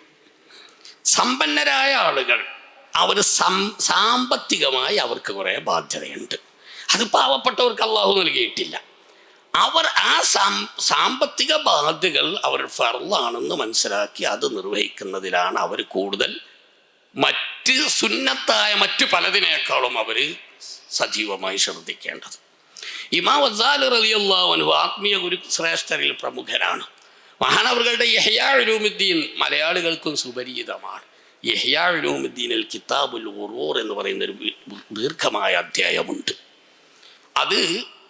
സമ്പന്നരായ ആളുകൾ അവർ സാമ്പത്തികമായി അവർക്ക് കുറേ ബാധ്യതയുണ്ട്. അത് പാവപ്പെട്ടവർക്ക് അള്ളാഹു നൽകിയിട്ടില്ല. അവർ ആ സാമ്പത്തിക ബാധ്യതകൾ അവർ ഫർളാണെന്ന് മനസ്സിലാക്കി അത് നിർവഹിക്കുന്നതിലാണ് അവർ കൂടുതൽ മറ്റ് സുന്നത്തായ മറ്റു പലതിനേക്കാളും അവർ സജീവമായി ശ്രദ്ധിക്കേണ്ടത്. ഇമാം ഗസാലി റളിയല്ലാഹു അൻഹു ആത്മീയ ഗുരു ശ്രേഷ്ഠരിൽ പ്രമുഖനാണ്. മഹാനവറുകളുടെ ഇഹ്യാ ഉലൂമുദ്ദീൻ മലയാളികൾക്കും സുപരിചിതമാണ്. ഇഹ്യാ ഉലൂമുദ്ദീനിൽ കിതാബുൽ ഖുറൂർ എന്ന് പറയുന്നൊരു ദീർഘമായ അധ്യായമുണ്ട്. അത്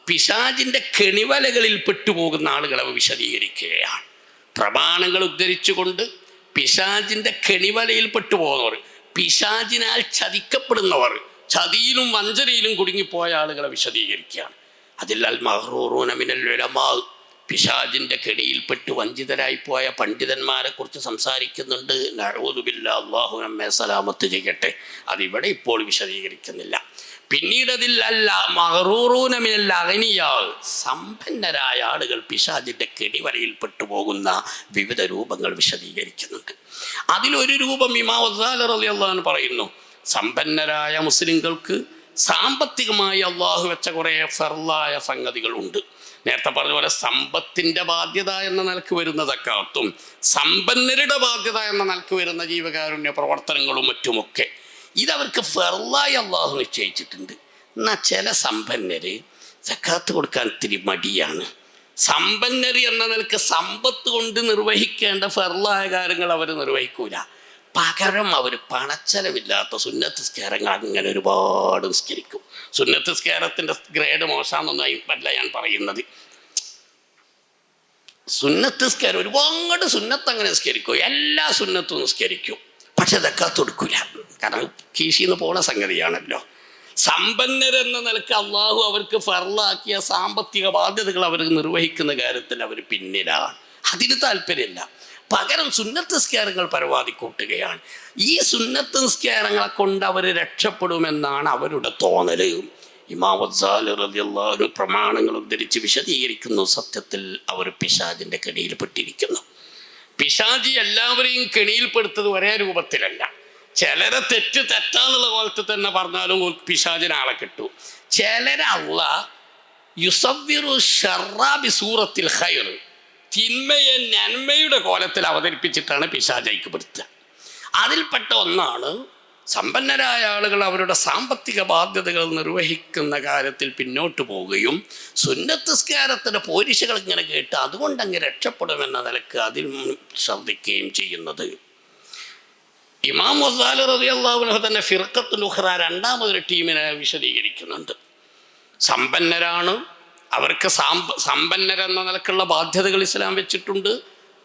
പിശാചിൻ്റെ കെണിവലകളിൽ പെട്ടുപോകുന്ന ആളുകളെ വിശദീകരിക്കുകയാണ്. പ്രമാണങ്ങൾ ഉദ്ധരിച്ചുകൊണ്ട് പിശാചിൻ്റെ കെണിവലയിൽ പെട്ടുപോകുന്നവർ, പിശാചിനാൽ ചതിക്കപ്പെടുന്നവർ, ചതിയിലും വഞ്ചനയിലും കുടുങ്ങിപ്പോയ ആളുകളെ വിശദീകരിക്കുകയാണ്. അതിൽ അൽ മഗ്റൂറൂന മിനൽ ഉലമാ, പിശാചിൻ്റെ കെണിയിൽപ്പെട്ട് വഞ്ചിതരായി പോയ പണ്ഡിതന്മാരെ കുറിച്ച് സംസാരിക്കുന്നുണ്ട്. നഊദു ബില്ലാഹ്, അല്ലാഹു നമ്മെ സലാമത്ത് ചെയ്യട്ടെ. അതിവിടെ ഇപ്പോൾ വിശദീകരിക്കുന്നില്ല. പിന്നീട് അതിൽ അല്ല മഗ്റൂറൂന മിനൽ അഗ്നിയാ, സമ്പന്നരായ ആളുകൾ പിശാചിൻ്റെ കെണിവലയിൽപ്പെട്ടു പോകുന്ന വിവിധ രൂപങ്ങൾ വിശദീകരിക്കുന്നുണ്ട്. അതിലൊരു രൂപം ഇമാം ഗസാലി റളിയല്ലാഹു അൻഹു പറയുന്നു, സമ്പന്നരായ മുസ്ലിങ്ങൾക്ക് സാമ്പത്തികമായി അള്ളാഹു വെച്ച കുറേ ഫർളായ സംഗതികളുണ്ട്. നേരത്തെ പറഞ്ഞ പോലെ സമ്പത്തിൻ്റെ ബാധ്യത എന്ന നിലക്ക് വരുന്ന സക്കാത്തും സമ്പന്നരുടെ ബാധ്യത എന്ന നിലക്ക് വരുന്ന ജീവകാരുണ്യ പ്രവർത്തനങ്ങളും മറ്റുമൊക്കെ ഇതവർക്ക് ഫർളായി അള്ളാഹു നിശ്ചയിച്ചിട്ടുണ്ട്. എന്നാൽ ചില സമ്പന്നര് സക്കാത്ത് കൊടുക്കാൻ ഇത്തിരി മടിയാണ്. സമ്പന്നർ എന്ന നിലക്ക് സമ്പത്ത് കൊണ്ട് നിർവഹിക്കേണ്ട ഫർളായ കാര്യങ്ങൾ അവർ നിർവഹിക്കൂല. പകരം അവർ പണച്ചെലവില്ലാത്ത സുന്നത്ത് നിസ്കാരങ്ങൾ അങ്ങനെ ഒരുപാട് നിസ്കരിക്കും. സുന്നത്ത് നിസ്കാരത്തിൻ്റെ ഗ്രേഡ് മോശമാണെന്നൊന്നും അല്ല ഞാൻ പറയുന്നത്. സുന്നത്ത് നിസ്കാരം ഒരുപാട് സുന്നത്ത് അങ്ങനെ നിസ്കരിക്കും, എല്ലാ സുന്നത്തും നിസ്കരിക്കും. പക്ഷെ സക്കാത്ത് കൊടുക്കില്ല. കാരണം കീശിന്ന് പോണ സംഗതിയാണല്ലോ. സമ്പന്നരെന്ന നിലക്ക് അള്ളാഹു അവർക്ക് ഫർളാക്കിയ സാമ്പത്തിക ബാധ്യതകൾ അവർ നിർവഹിക്കുന്ന കാര്യത്തിൽ അവർ പിന്നിലാണ്. അതിന് താല്പര്യമില്ല. പകരം സുന്നത്ത് നിസ്കാരങ്ങൾ പരമാവധി കൂട്ടുകയാണ്. ഈ സുന്നത്ത് നിസ്കാരങ്ങളെ കൊണ്ട് അവർ രക്ഷപ്പെടുമെന്നാണ് അവരുടെ തോന്നൽ. ഇമാം ഗസാലി റളിയല്ലാഹു അൻഹു പ്രമാണങ്ങൾ ഉദ്ധരിച്ച് വിശദീകരിക്കുന്നു, സത്യത്തിൽ അവർ പിശാചിൻ്റെ കെണിയിൽപ്പെട്ടിരിക്കുന്നു. പിശാചി എല്ലാവരെയും കെണിയിൽപ്പെടുത്തത് ഒരേ രൂപത്തിലല്ല. ചിലരെ തെറ്റാന്നുള്ള കോലത്തിൽ തന്നെ പറഞ്ഞാലും പിശാചിന് ആളെ കിട്ടു. ചിലരെ അല്ലാഹ് യുസവ്വിറു ശർറ ബിസൂറത്തിൽ ഖൈർ, തിന്മയെ നന്മയുടെ കോലത്തിൽ അവതരിപ്പിച്ചിട്ടാണ് പിശാച് ഐക്യപ്പെടുത്തുക. അതിൽപ്പെട്ട ഒന്നാണ് സമ്പന്നരായ ആളുകൾ അവരുടെ സാമ്പത്തിക ബാധ്യതകൾ നിർവഹിക്കുന്ന കാര്യത്തിൽ പിന്നോട്ട് പോവുകയും സുന്നത്ത് നിസ്കാരത്തിൻ്റെ പോരിശകൾ ഇങ്ങനെ കേട്ട് അതുകൊണ്ട് അങ്ങ് രക്ഷപ്പെടുമെന്ന നിലക്ക് അതിൽ ശ്രദ്ധിക്കുകയും ചെയ്യുന്നത്. ഇമാം ഗസാലി റളിയല്ലാഹു അൻഹു തന്നെ ഫിർഖത്തുൽ ഉഖ്റ രണ്ടാമതൊരു ടീമിനെ വിശദീകരിക്കുന്നുണ്ട്. സമ്പന്നരാണ്, അവർക്ക് സമ്പന്നരെന്ന നിലക്കുള്ള ബാധ്യതകൾ ഇസ്ലാം വെച്ചിട്ടുണ്ട്.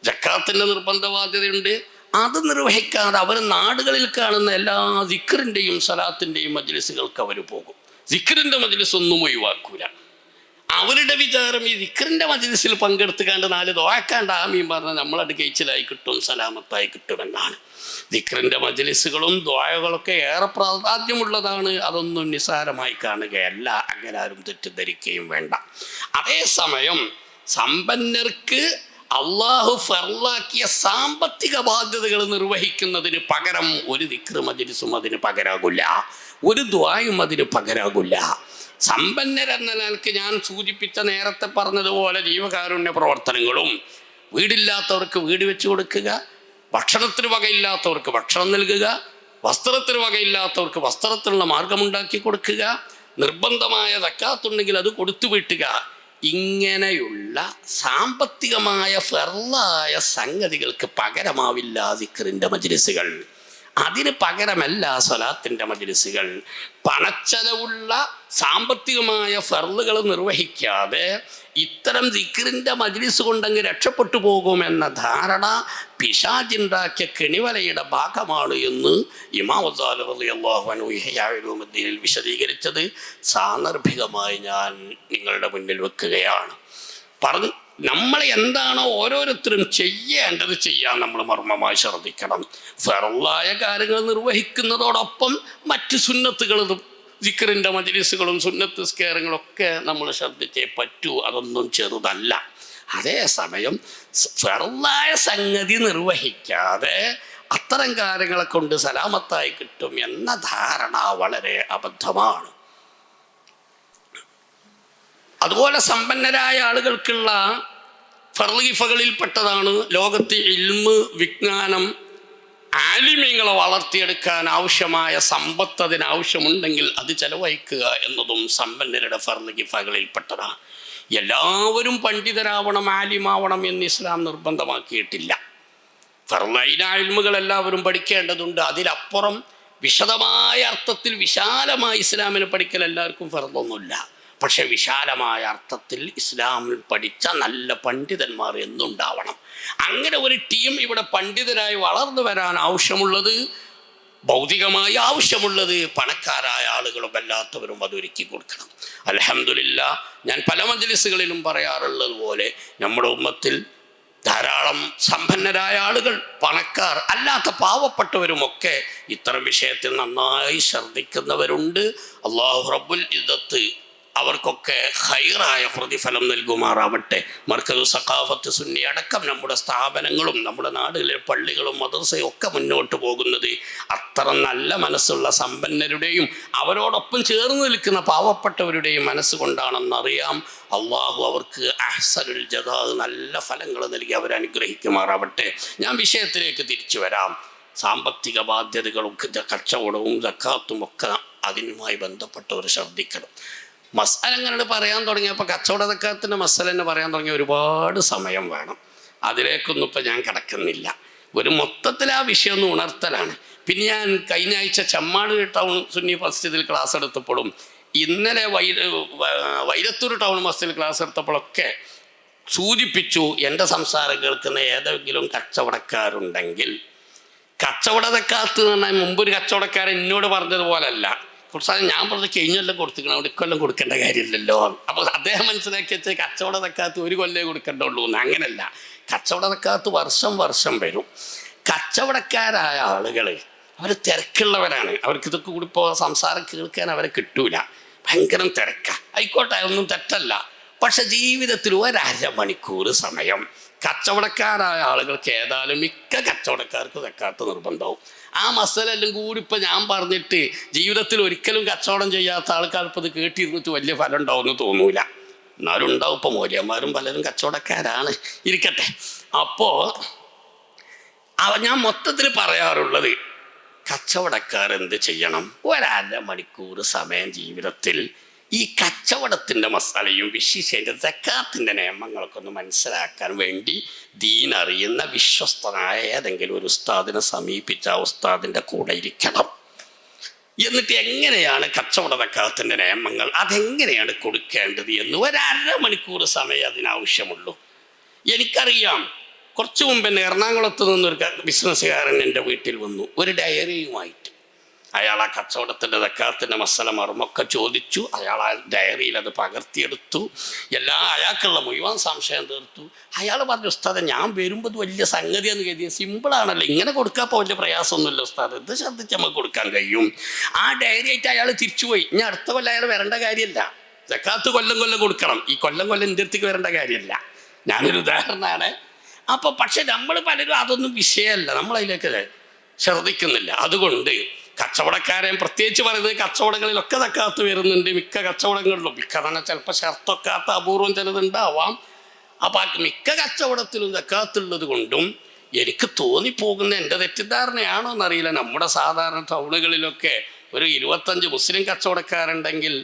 ജക്കാത്തിൻ്റെ നിർബന്ധ ബാധ്യതയുണ്ട്. അത് നിർവഹിക്കാതെ അവർ നാടുകളിൽ കാണുന്ന എല്ലാ ദിക്റിൻ്റെയും സലാത്തിൻ്റെയും മജ്ലിസുകൾക്ക് അവർ പോകും. ദിക്റിൻ്റെ മജ്ലിസ് ഒന്നും ഒഴിവാക്കൂല. അവരുടെ വിചാരം ഈ ദിക്റിൻ്റെ മജ്ലിസിൽ പങ്കെടുത്തുകാണ്ട് 4 ദുആക്കാണ്ട് ആമീൻ പറഞ്ഞാൽ നമ്മളത് കഴിച്ചിലായി കിട്ടും, സലാമത്തായി കിട്ടുമെന്നാണ്. ദിക്റിൻ്റെ മജ്ലിസുകളും ദുആകളൊക്കെ ഏറെ പ്രാധാന്യമുള്ളതാണ്. അതൊന്നും നിസ്സാരമായി കാണുകയല്ല. അങ്ങനെ ആരും തെറ്റിദ്ധരിക്കുകയും വേണ്ട. അതേസമയം സമ്പന്നർക്ക് അള്ളാഹു ഫർളാക്കിയ സാമ്പത്തിക ബാധ്യതകൾ നിർവഹിക്കുന്നതിന് പകരം ഒരു ദിക്ർ മജ്ലിസും അതിന് പകരാകില്ല, ഒരു ദുആയും അതിന് പകരാകില്ല. സമ്പന്നരെന്ന നിലക്ക് ഞാൻ സൂചിപ്പിച്ച നേരത്തെ പറഞ്ഞതുപോലെ ജീവകാരുണ്യ പ്രവർത്തനങ്ങളും, വീടില്ലാത്തവർക്ക് വീട് വെച്ച് കൊടുക്കുക, ഭക്ഷണത്തിന് വകയില്ലാത്തവർക്ക് ഭക്ഷണം നൽകുക, വസ്ത്രത്തിന് വകയില്ലാത്തവർക്ക് വസ്ത്രത്തിനുള്ള മാർഗമുണ്ടാക്കി കൊടുക്കുക, നിർബന്ധമായ സക്കാത്തുണ്ടെങ്കിൽ അത് കൊടുത്തു വീട്ടുക, ഇങ്ങനെയുള്ള സാമ്പത്തികമായ ഫർളായ സംഗതികൾക്ക് പകരമാവില്ല ദിക്റിൻ്റെ മജ്ലിസുകൾ. അതിന് പകരമല്ല സ്വലാത്തിൻ്റെ മജ്ലിസുകൾ. പണച്ചെലവുള്ള സാമ്പത്തികമായ ഫർളുകൾ നിർവഹിക്കാതെ ഇത്തരം ദിക്റിൻ്റെ മജ്ലിസ് കൊണ്ടങ്ങ് രക്ഷപ്പെട്ടു പോകുമെന്ന ധാരണ പിശാചുണ്ടാക്കിയ കെണിവലയുടെ ഭാഗമാണ് എന്ന് ഇമാം ഗസാലി റളിയല്ലാഹു അൻഹു ഇഹ്യാ ഉലൂമുദ്ദീനിൽ വിശദീകരിച്ചത് സാന്ദർഭികമായി ഞാൻ നിങ്ങളുടെ മുന്നിൽ വെക്കുകയാണ്. പറഞ്ഞു നമ്മൾ എന്താണോ ഓരോരുത്തരും ചെയ്യേണ്ടത് ചെയ്യാൻ നമ്മൾ മർമ്മമായി ശ്രദ്ധിക്കണം. ഫർളായ കാര്യങ്ങൾ നിർവഹിക്കുന്നതോടൊപ്പം മറ്റ് സുന്നത്തുകളും ദിക്റിൻ്റെ മജ്ലിസുകളും സുന്നത്ത് നിസ്കാരങ്ങളൊക്കെ നമ്മൾ ശ്രദ്ധിച്ചേ പറ്റൂ. അതൊന്നും ചെറുതല്ല. അതേസമയം ഫർളായ സംഗതി നിർവഹിക്കാതെ അത്തരം കാര്യങ്ങളെ കൊണ്ട് സലാമത്തായി കിട്ടും എന്ന ധാരണ വളരെ അബദ്ധമാണ്. അതുപോലെ സമ്പന്നരായ ആളുകൾക്കുള്ള ഫർളിഫകളിൽപ്പെട്ടതാണ് ലോകത്ത് ഇൽമ്, വിജ്ഞാനം, ആലിമീങ്ങളെ വളർത്തിയെടുക്കാൻ ആവശ്യമായ സമ്പത്ത് അതിനാവശ്യമുണ്ടെങ്കിൽ അത് ചെലവഴിക്കുക എന്നതും സമ്പന്നരുടെ ഫർളിഫകളിൽപ്പെട്ടതാണ്. എല്ലാവരും പണ്ഡിതരാവണം, ആലിമാവണം എന്ന് ഇസ്ലാം നിർബന്ധമാക്കിയിട്ടില്ല. ഫർളൈന ഇൽമുകൾ എല്ലാവരും പഠിക്കേണ്ടതുണ്ട്. അതിലപ്പുറം വിശദമായ അർത്ഥത്തിൽ വിശാലമായ ഇസ്ലാമിനെ പഠിക്കൽ എല്ലാവർക്കും ഫർളൊന്നുമില്ല. പക്ഷെ വിശാലമായ അർത്ഥത്തിൽ ഇസ്ലാമിൽ പഠിച്ച നല്ല പണ്ഡിതന്മാർ എന്നുണ്ടാവണം. അങ്ങനെ ഒരു ടീം ഇവിടെ പണ്ഡിതരായി വളർന്നു വരാൻ ആവശ്യമുള്ളത് ഭൗതികമായി ആവശ്യമുള്ളത് പണക്കാരായ ആളുകളും അല്ലാത്തവരും അതൊരുക്കി കൊടുക്കണം. അൽഹംദുലില്ലാഹ്, ഞാൻ പല മജ്‌ലിസുകളിലും പറയാറുള്ളത് പോലെ നമ്മുടെ ഉമ്മത്തിൽ ധാരാളം സമ്പന്നരായ ആളുകൾ, പണക്കാർ അല്ലാത്ത പാവപ്പെട്ടവരുമൊക്കെ ഇത്തരം വിഷയത്തിൽ നന്നായി ശ്രദ്ധിക്കുന്നവരുണ്ട്. അല്ലാഹു റബ്ബുൽ ഇസ്സത്ത് അവർക്കൊക്കെ ഖൈറായ പ്രതിഫലം നൽകുമാറാവട്ടെ. മർക്കസു സഖാഫത്ത് സുന്നി അടക്കം നമ്മുടെ സ്ഥാപനങ്ങളും നമ്മുടെ നാടുകളിലെ പള്ളികളും മദ്രസയും ഒക്കെ മുന്നോട്ട് പോകുന്നത് അത്ര നല്ല മനസ്സുള്ള സമ്പന്നരുടെയും അവരോടൊപ്പം ചേർന്ന് നിൽക്കുന്ന പാവപ്പെട്ടവരുടെയും മനസ്സുകൊണ്ടാണെന്നറിയാം. അള്ളാഹു അവർക്ക് അഹ്സനുൽ ജസാ, നല്ല ഫലങ്ങൾ നൽകി അവരനുഗ്രഹിക്കുമാറാവട്ടെ. ഞാൻ വിഷയത്തിലേക്ക് തിരിച്ചു വരാം. സാമ്പത്തിക ബാധ്യതകളും കച്ചവടവും സക്കാത്തും ഒക്കെ അതിനുമായി ബന്ധപ്പെട്ടവർ ശ്രദ്ധിക്കണം. മസാല അങ്ങനെ പറയാൻ തുടങ്ങിയപ്പോൾ കച്ചവട സക്കാത്തിൻ്റെ മസാല തന്നെ പറയാൻ തുടങ്ങിയ ഒരുപാട് സമയം വേണം. അതിലേക്കൊന്നും ഇപ്പം ഞാൻ കിടക്കുന്നില്ല. ഒരു മൊത്തത്തിൽ ആ വിഷയം ഒന്ന് ഉണർത്തലാണ്. പിന്നെ ഞാൻ കഴിഞ്ഞ ആഴ്ച ചെമ്മാട് ടൗൺ സുന്നി മസ്ജിദിൽ ക്ലാസ് എടുത്തപ്പോഴും ഇന്നലെ വൈരത്തൂർ ടൗൺ മസ്ജിദിൽ ക്ലാസ് എടുത്തപ്പോഴൊക്കെ സൂചിപ്പിച്ചു, എൻ്റെ സംസാരം കേൾക്കുന്ന ഏതെങ്കിലും കച്ചവടക്കാരുണ്ടെങ്കിൽ, കച്ചവട സക്കാത്ത് എന്ന് പറഞ്ഞാൽ മുമ്പൊരു കച്ചവടക്കാരൻ എന്നോട് പറഞ്ഞതുപോലല്ല, കുറച്ച് ഞാൻ പറഞ്ഞത് കഴിഞ്ഞൊല്ലം കൊടുത്തിക്കണം, അവിടെ ഇക്കൊല്ലം കൊടുക്കേണ്ട കാര്യമില്ലല്ലോ. അപ്പോൾ അദ്ദേഹം മനസ്സിലാക്കി വെച്ചാൽ കച്ചവട സക്കാത്ത് ഒരു കൊല്ലേ കൊടുക്കേണ്ടുള്ളൂ എന്ന്. അങ്ങനല്ല, കച്ചവട സക്കാത്ത് വർഷം വർഷം വരും. കച്ചവടക്കാരായ ആളുകൾ അവർ തിരക്കുള്ളവരാണ്. അവർക്ക് ഇതൊക്കെ കൂടി ഇപ്പോൾ സംസാരം കേൾക്കാൻ അവരെ കിട്ടൂല, ഭയങ്കര തിരക്കാണ്. ആയിക്കോട്ടെ, ഒന്നും തെറ്റല്ല. പക്ഷെ ജീവിതത്തിൽ ഒരമണിക്കൂർ സമയം കച്ചവടക്കാരായ ആളുകൾക്ക് ഏതായാലും മിക്ക കച്ചവടക്കാർക്ക് സക്കാത്ത് നിർബന്ധവും. ആ മസലെല്ലാം കൂടി ഇപ്പം ഞാൻ പറഞ്ഞിട്ട് ജീവിതത്തിൽ ഒരിക്കലും കച്ചവടം ചെയ്യാത്ത ആൾക്കാർക്ക് ഇത് കേട്ടിരുന്നിട്ട് വലിയ ഫലം ഉണ്ടാവുമെന്ന് തോന്നൂല. എന്നാലും ഉണ്ടാവും. ഇപ്പം മൂല്യന്മാരും പലരും കച്ചവടക്കാരാണ്, ഇരിക്കട്ടെ. അപ്പോൾ ഞാൻ മൊത്തത്തിൽ പറയാറുള്ളത്, കച്ചവടക്കാർ എന്ത് ചെയ്യണം? ഒരമണിക്കൂർ സമയം ജീവിതത്തിൽ ഈ കച്ചവടത്തിൻ്റെ മസാലയും വിശേഷിച്ച് സക്കാത്തിൻ്റെ നിയമങ്ങളൊക്കെ ഒന്ന് മനസ്സിലാക്കാൻ വേണ്ടി ദീനറിയുന്ന വിശ്വസ്തനായ ഏതെങ്കിലും ഒരു ഉസ്താദിനെ സമീപിച്ച് ആ ഉസ്താദിൻ്റെ കൂടെ ഇരിക്കണം. എന്നിട്ട് എങ്ങനെയാണ് കച്ചവട സക്കാത്തിൻ്റെ നിയമങ്ങൾ, അതെങ്ങനെയാണ് കൊടുക്കേണ്ടത് എന്ന് ഒരമണിക്കൂർ സമയം അതിനാവശ്യമുള്ളൂ. എനിക്കറിയാം, കുറച്ച് മുമ്പ് തന്നെ എറണാകുളത്ത് നിന്നൊരു ബിസിനസ്സുകാരൻ എൻ്റെ വീട്ടിൽ വന്നു ഒരു ഡയറിയുമായിട്ട്. അയാൾ ആ കച്ചവടത്തിൻ്റെ സക്കാത്തിൻ്റെ മസല മർമ്മൊക്കെ ചോദിച്ചു. അയാൾ ആ ഡയറിയിൽ അത് പകർത്തിയെടുത്തു. അയാൾക്കുള്ള മുഴുവൻ സംശയം തീർത്തു. അയാൾ പറഞ്ഞു, ഉസ്താദെ ഞാൻ വരുമ്പോൾ ഇത് വലിയ സംഗതിയെന്ന് കരുതി, സിമ്പിളാണല്ലോ, ഇങ്ങനെ കൊടുക്കാൻ ഇപ്പോൾ വലിയ പ്രയാസമൊന്നുമില്ല ഉസ്താദ്, ഇത് ശ്രദ്ധിച്ച് നമുക്ക് കൊടുക്കാൻ കഴിയും. ആ ഡയറി ആയിട്ട് അയാൾ തിരിച്ചുപോയി. ഇനി അടുത്ത കൊല്ലം അയാൾ വരേണ്ട കാര്യമില്ല. സക്കാത്ത് കൊല്ലം കൊല്ലം കൊടുക്കണം. ഈ കൊല്ലം എൻ്റെ അടുത്തേക്ക് വരേണ്ട കാര്യമില്ല. ഞാനൊരു ഉദാഹരണമാണ്. അപ്പോൾ പക്ഷെ നമ്മൾ പലരും അതൊന്നും വിഷയമല്ല, നമ്മളതിലേക്ക് ശ്രദ്ധിക്കുന്നില്ല. അതുകൊണ്ട് കച്ചവടക്കാരെയും പ്രത്യേകിച്ച് പറയുന്നത്, കച്ചവടങ്ങളിലൊക്കെ സക്കാത്ത് വരുന്നുണ്ട്. മിക്ക കച്ചവടങ്ങളിലും, മിക്ക തന്നെ ചിലപ്പോൾ ഷർത്തൊക്കാത്ത അപൂർവം ചിലതുണ്ടാവാം. അപ്പം മിക്ക കച്ചവടത്തിലും സക്കാത്തുള്ളത് കൊണ്ടും എനിക്ക് തോന്നിപ്പോകുന്ന, എൻ്റെ തെറ്റിദ്ധാരണയാണോ എന്നറിയില്ല, നമ്മുടെ സാധാരണ ടൗണുകളിലൊക്കെ ഒരു 25 മുസ്ലിം കച്ചവടക്കാരുണ്ടെങ്കിൽ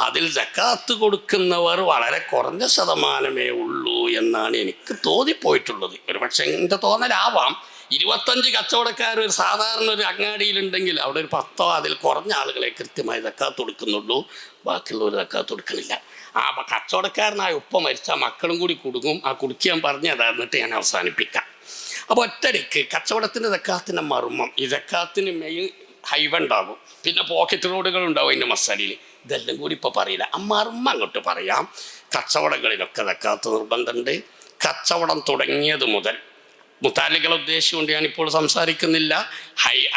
അതിൽ സക്കാത്ത് കൊടുക്കുന്നവർ വളരെ കുറഞ്ഞ ശതമാനമേ ഉള്ളൂ എന്നാണ് എനിക്ക് തോന്നിപ്പോയിട്ടുള്ളത്. ഒരു പക്ഷേ എൻ്റെ തോന്നലാവാം. 25 കച്ചവടക്കാർ ഒരു സാധാരണ ഒരു അങ്ങാടിയിലുണ്ടെങ്കിൽ അവിടെ ഒരു 10 അതിൽ കുറഞ്ഞ ആളുകളെ കൃത്യമായി സക്കാത്ത് കൊടുക്കുന്നുള്ളൂ, ബാക്കിയുള്ളവർ സക്കാത്ത് കൊടുക്കുന്നില്ല. ആ കച്ചവടക്കാരനായ ഉപ്പ മരിച്ചാൽ മക്കളും കൂടി കുടുങ്ങും. ആ കുടുക്കിയാൻ പറഞ്ഞതായിരുന്നിട്ട് ഞാൻ അവസാനിപ്പിക്കാം. അപ്പോൾ ഒറ്റടിക്ക് കച്ചവടത്തിൻ്റെ സക്കാത്തിൻ്റെ മർമ്മം, ഈ സക്കാത്തിന് മെയിൻ ഹൈവേ ഉണ്ടാകും, പിന്നെ പോക്കറ്റ് റോഡുകൾ ഉണ്ടാവും അതിൻ്റെ മസാലയിൽ. ഇതെല്ലാം കൂടി ഇപ്പോൾ പറയില്ല, ആ മർമ്മം അങ്ങോട്ട് പറയാം. കച്ചവടങ്ങളിലൊക്കെ സക്കാത്ത് നിർബന്ധമുണ്ട്. കച്ചവടം തുടങ്ങിയത് മുതൽ, മുത്താലികളെ ഉദ്ദേശിച്ചുകൊണ്ട് ഞാനിപ്പോൾ സംസാരിക്കുന്നില്ല,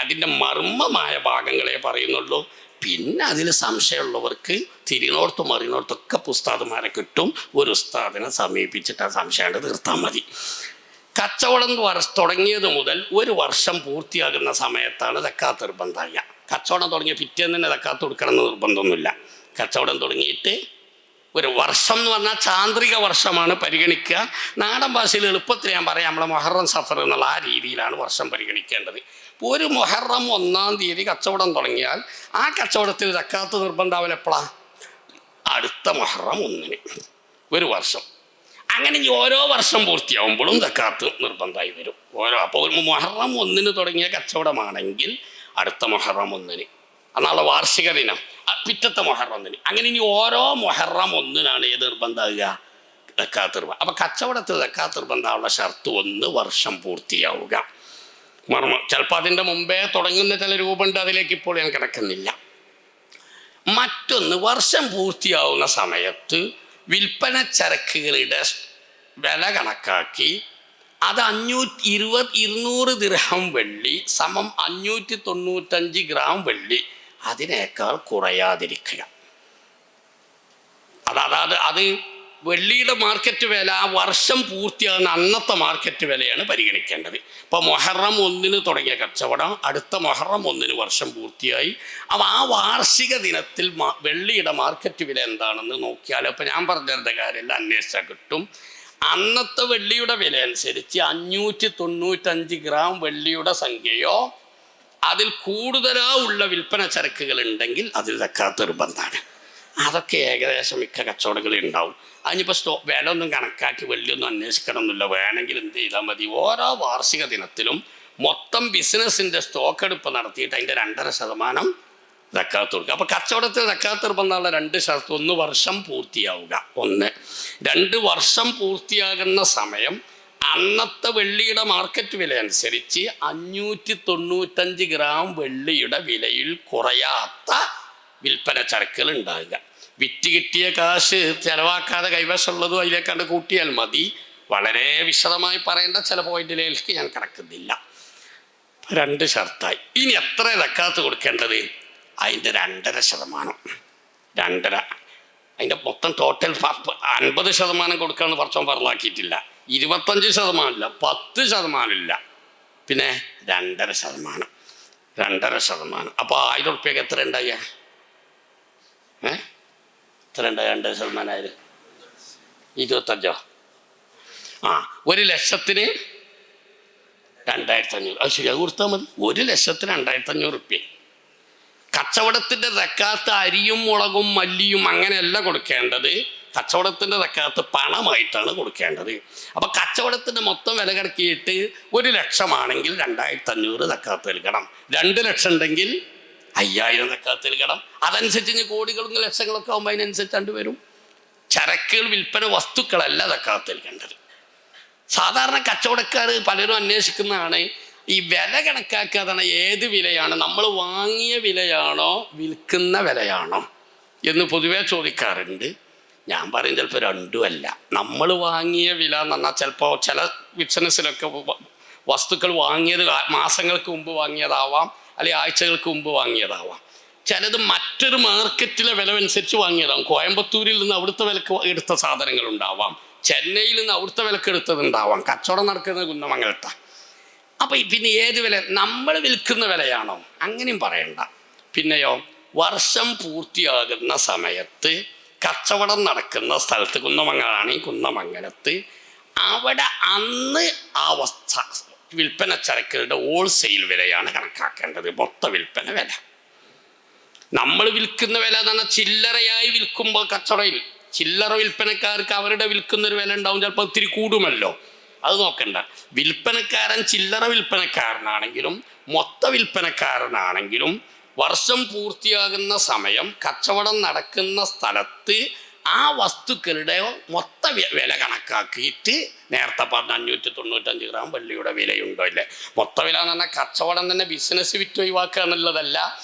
അതിൻ്റെ മർമ്മമായ ഭാഗങ്ങളെ പറയുന്നുള്ളൂ. പിന്നെ അതിൽ സംശയമുള്ളവർക്ക് തിരിനോർത്തും മറിനോർത്തൊക്കെ ഉസ്താദുമാരെ കിട്ടും. ഒരു ഉസ്താദിനെ സമീപിച്ചിട്ട് ആ സംശയം തീർത്താൽ മതി. കച്ചവടം തുടങ്ങിയത് മുതൽ ഒരു വർഷം പൂർത്തിയാകുന്ന സമയത്താണ് സക്കാത്ത് നിർബന്ധമാകുക. കച്ചവടം തുടങ്ങിയ പിറ്റേന്ന് തന്നെ സക്കാത്ത് കൊടുക്കണമെന്ന് നിർബന്ധമൊന്നുമില്ല. കച്ചവടം തുടങ്ങിയിട്ട് ഒരു വർഷം എന്ന് പറഞ്ഞാൽ ചാന്ദ്രിക വർഷമാണ് പരിഗണിക്കുക. നാടൻ ഭാഷയിൽ എളുപ്പത്തിൽ ഞാൻ പറയാം, നമ്മളെ മുഹറം സഫർ എന്നുള്ള ആ രീതിയിലാണ് വർഷം പരിഗണിക്കേണ്ടത്. ഒരു മുഹറം 1-ാം തീയതി കച്ചവടം തുടങ്ങിയാൽ ആ കച്ചവടത്തിൽ സക്കാത്ത് നിർബന്ധമാവില്ല. എപ്പോഴാണ്? അടുത്ത മുഹറം 1-ന്, ഒരു വർഷം. അങ്ങനെ ഇനി ഓരോ വർഷം പൂർത്തിയാവുമ്പോഴും സക്കാത്ത് നിർബന്ധമായി വരും. അപ്പോൾ മുഹറം 1-ന് തുടങ്ങിയ കച്ചവടമാണെങ്കിൽ അടുത്ത മുഹറം 1-ന്, അന്നാളെ വാർഷിക ദിനം, പിറ്റത്തെ മുഹറം 1-ന്, അങ്ങനെ ഇനി ഓരോ മുഹറം 1-നാണ് ഏത് നിർബന്ധമാകുക? സക്കാത്ത് നിർബന്ധം. അപ്പം കച്ചവടത്തിൽ സക്കാത്ത് നിർബന്ധമുള്ള ഷർത്ത് 1 വർഷം പൂർത്തിയാവുക. ചിലപ്പോൾ അതിൻ്റെ മുമ്പേ തുടങ്ങുന്ന ചില രൂപമുണ്ട്, അതിലേക്ക് ഇപ്പോൾ ഞാൻ കിടക്കുന്നില്ല. മറ്റൊന്ന്, വർഷം പൂർത്തിയാവുന്ന സമയത്ത് വിൽപ്പന ചരക്കുകളുടെ വില കണക്കാക്കി അത് 200 ദിർഹം വെള്ളി സമം 595 ഗ്രാം വെള്ളി, അതിനേക്കാൾ കുറയാതിരിക്കുക. അതായത് അത് വെള്ളിയുടെ മാർക്കറ്റ് വില ആ വർഷം പൂർത്തിയാകുന്ന അന്നത്തെ മാർക്കറ്റ് വിലയാണ് പരിഗണിക്കേണ്ടത്. ഇപ്പോൾ മുഹറം 1 തുടങ്ങിയ കച്ചവടം അടുത്ത മുഹറം 1 വർഷം പൂർത്തിയായി. അപ്പോൾ ആ വാർഷിക ദിനത്തിൽ വെള്ളിയുടെ മാർക്കറ്റ് വില എന്താണെന്ന് നോക്കിയാൽ, ഇപ്പോൾ ഞാൻ പറഞ്ഞിരുന്ന കാര്യമില്ല, അന്വേഷിച്ചാൽ കിട്ടും. അന്നത്തെ വെള്ളിയുടെ വില അനുസരിച്ച് 595 ഗ്രാം വെള്ളിയുടെ സംഖ്യയോ അതിൽ കൂടുതലോ ഉള്ള വിൽപ്പന ചരക്കുകൾ ഉണ്ടെങ്കിൽ അതിൽ സക്കാത്ത് നിർബന്ധമാണ്. അതൊക്കെ ഏകദേശം മിക്ക കച്ചവടങ്ങളിൽ ഉണ്ടാവും. അതിനിപ്പോൾ വില ഒന്നും കണക്കാക്കി വെള്ളിയൊന്നും അന്വേഷിക്കണമെന്നില്ല. വേണമെങ്കിൽ എന്ത് ചെയ്താൽ മതി, ഓരോ വാർഷിക ദിനത്തിലും മൊത്തം ബിസിനസ്സിൻ്റെ സ്റ്റോക്ക് എടുപ്പ് നടത്തിയിട്ട് അതിൻ്റെ 2.5% സക്കാത്ത് കൊടുക്കുക. അപ്പോൾ കച്ചവടത്തിൽ സക്കാത്ത് നിർബന്ധമുള്ള 2 ഷർത്ത്: 1 വർഷം പൂർത്തിയാവുക, 1. 2 വർഷം പൂർത്തിയാകുന്ന സമയം അന്നത്തെ വെള്ളിയുടെ മാർക്കറ്റ് വില അനുസരിച്ച് 595 ഗ്രാം വെള്ളിയുടെ വിലയിൽ കുറയാത്ത വിൽപ്പന ചരക്കുകൾ ഉണ്ടാകുക. വിറ്റ് കിട്ടിയ കാശ് ചിലവാക്കാതെ കൈവശമുള്ളതും അതിലേക്കാണ്ട് കൂട്ടിയാൽ മതി. വളരെ വിശദമായി പറയേണ്ട ചില പോയിന്റിലേക്ക് ഞാൻ കിടക്കുന്നില്ല. 2 ഷർത്തായി. ഇനി എത്ര സക്കാത്ത് കൊടുക്കേണ്ടത്? അതിൻ്റെ 2.5%. 2.5 അതിൻ്റെ മൊത്തം ടോട്ടൽ 50% കൊടുക്കാമെന്ന് പറച്ചോൻ പറഞ്ഞാക്കിയിട്ടില്ല. 25% ഇല്ല, 10% ഇല്ല, പിന്നെ 2.5%. 2.5%. അപ്പോൾ 1000 ഉറുപ്പ്യക്ക് എത്ര ഉണ്ടാകുക? എത്ര ഉണ്ടാകുക? 2% 25. 1,00,000 2,500. അത് ശരി, അത് കൊടുത്താൽ മതി. 1,00,000 2,500 ഉറുപ്പ്യ. കച്ചവടത്തിൻ്റെ സക്കാത്ത് അരിയും മുളകും മല്ലിയും അങ്ങനെയല്ല കൊടുക്കേണ്ടത്. കച്ചവടത്തിൻ്റെ സക്കാത്ത് പണമായിട്ടാണ് കൊടുക്കേണ്ടത്. അപ്പം കച്ചവടത്തിൻ്റെ മൊത്തം വില കണക്കിയിട്ട് 1,00,000 ആണെങ്കിൽ 2,500 സക്കാത്ത് നൽകണം. 2,00,000 ഉണ്ടെങ്കിൽ 5,000 സക്കാത്ത് നൽകണം. അതനുസരിച്ച് കോടികളും ലക്ഷങ്ങളൊക്കെ ആകുമ്പോൾ അതിനനുസരിച്ച് കണ്ടുവരും. ചരക്കുകൾ വിൽപ്പന വസ്തുക്കളല്ല സക്കാത്ത് നൽകേണ്ടത്. സാധാരണ കച്ചവടക്കാർ പലരും അന്വേഷിക്കുന്നതാണ് ഈ വില കണക്കാക്കാതാണ്. ഏത് വിലയാണ്, നമ്മൾ വാങ്ങിയ വിലയാണോ വിൽക്കുന്ന വിലയാണോ എന്ന് പൊതുവേ ചോദിക്കാറുണ്ട്. ഞാൻ പറയും ചിലപ്പോൾ രണ്ടുമല്ല. നമ്മൾ വാങ്ങിയ വില എന്ന് പറഞ്ഞാൽ ചിലപ്പോൾ ചില ബിസിനസ്സിലൊക്കെ വസ്തുക്കൾ വാങ്ങിയത് മാസങ്ങൾക്ക് മുമ്പ് വാങ്ങിയതാവാം, അല്ലെങ്കിൽ ആഴ്ചകൾക്ക് മുമ്പ് വാങ്ങിയതാവാം. ചിലത് മറ്റൊരു മാർക്കറ്റിലെ വില അനുസരിച്ച് വാങ്ങിയതാവും. കോയമ്പത്തൂരിൽ നിന്ന് അവിടുത്തെ വിലക്ക് എടുത്ത സാധനങ്ങളുണ്ടാവാം, ചെന്നൈയിൽ നിന്ന് അവിടുത്തെ വിലക്ക് എടുത്തതുണ്ടാവാം. കച്ചവടം നടക്കുന്നത് കുന്നമംഗലത്താണ്. അപ്പോൾ പിന്നെ ഏത് വില, നമ്മൾ വിൽക്കുന്ന വിലയാണോ? അങ്ങനെയും പറയണ്ട. പിന്നെയോ, വർഷം പൂർത്തിയാകുന്ന സമയത്ത് കച്ചവടം നടക്കുന്ന സ്ഥലത്ത്, കുന്നമംഗലാണെങ്കിൽ കുന്നമംഗലത്ത്, അവിടെ അന്ന് ആ വിൽപ്പന ചരക്കുകളുടെ ഹോൾസെയിൽ വിലയാണ് കണക്കാക്കേണ്ടത്. മൊത്ത വിൽപ്പന വില. നമ്മൾ വിൽക്കുന്ന വില എന്ന് പറഞ്ഞാൽ ചില്ലറയായി വിൽക്കുമ്പോൾ കച്ചവടയിൽ ചില്ലറ വിൽപ്പനക്കാർക്ക് അവരുടെ വിൽക്കുന്നൊരു വില ഉണ്ടാവും. ചിലപ്പോൾ ഒത്തിരി കൂടുമല്ലോ, അത് നോക്കണ്ട. വിൽപ്പനക്കാരൻ ചില്ലറ വിൽപ്പനക്കാരനാണെങ്കിലും മൊത്ത വിൽപ്പനക്കാരനാണെങ്കിലും വർഷം പൂർത്തിയാകുന്ന സമയം കച്ചവടം നടക്കുന്ന സ്ഥലത്ത് ആ വസ്തുക്കളുടെ മൊത്ത വില കണക്കാക്കിയിട്ട് നേരത്തെ പറഞ്ഞ 595 ഗ്രാം വെള്ളിയുടെ വിലയുണ്ടോ ഇല്ലേ. മൊത്ത വില എന്ന് പറഞ്ഞാൽ കച്ചവടം തന്നെ ബിസിനസ് വിറ്റ് ഒഴിവാക്കുക എന്നുള്ളതല്ല.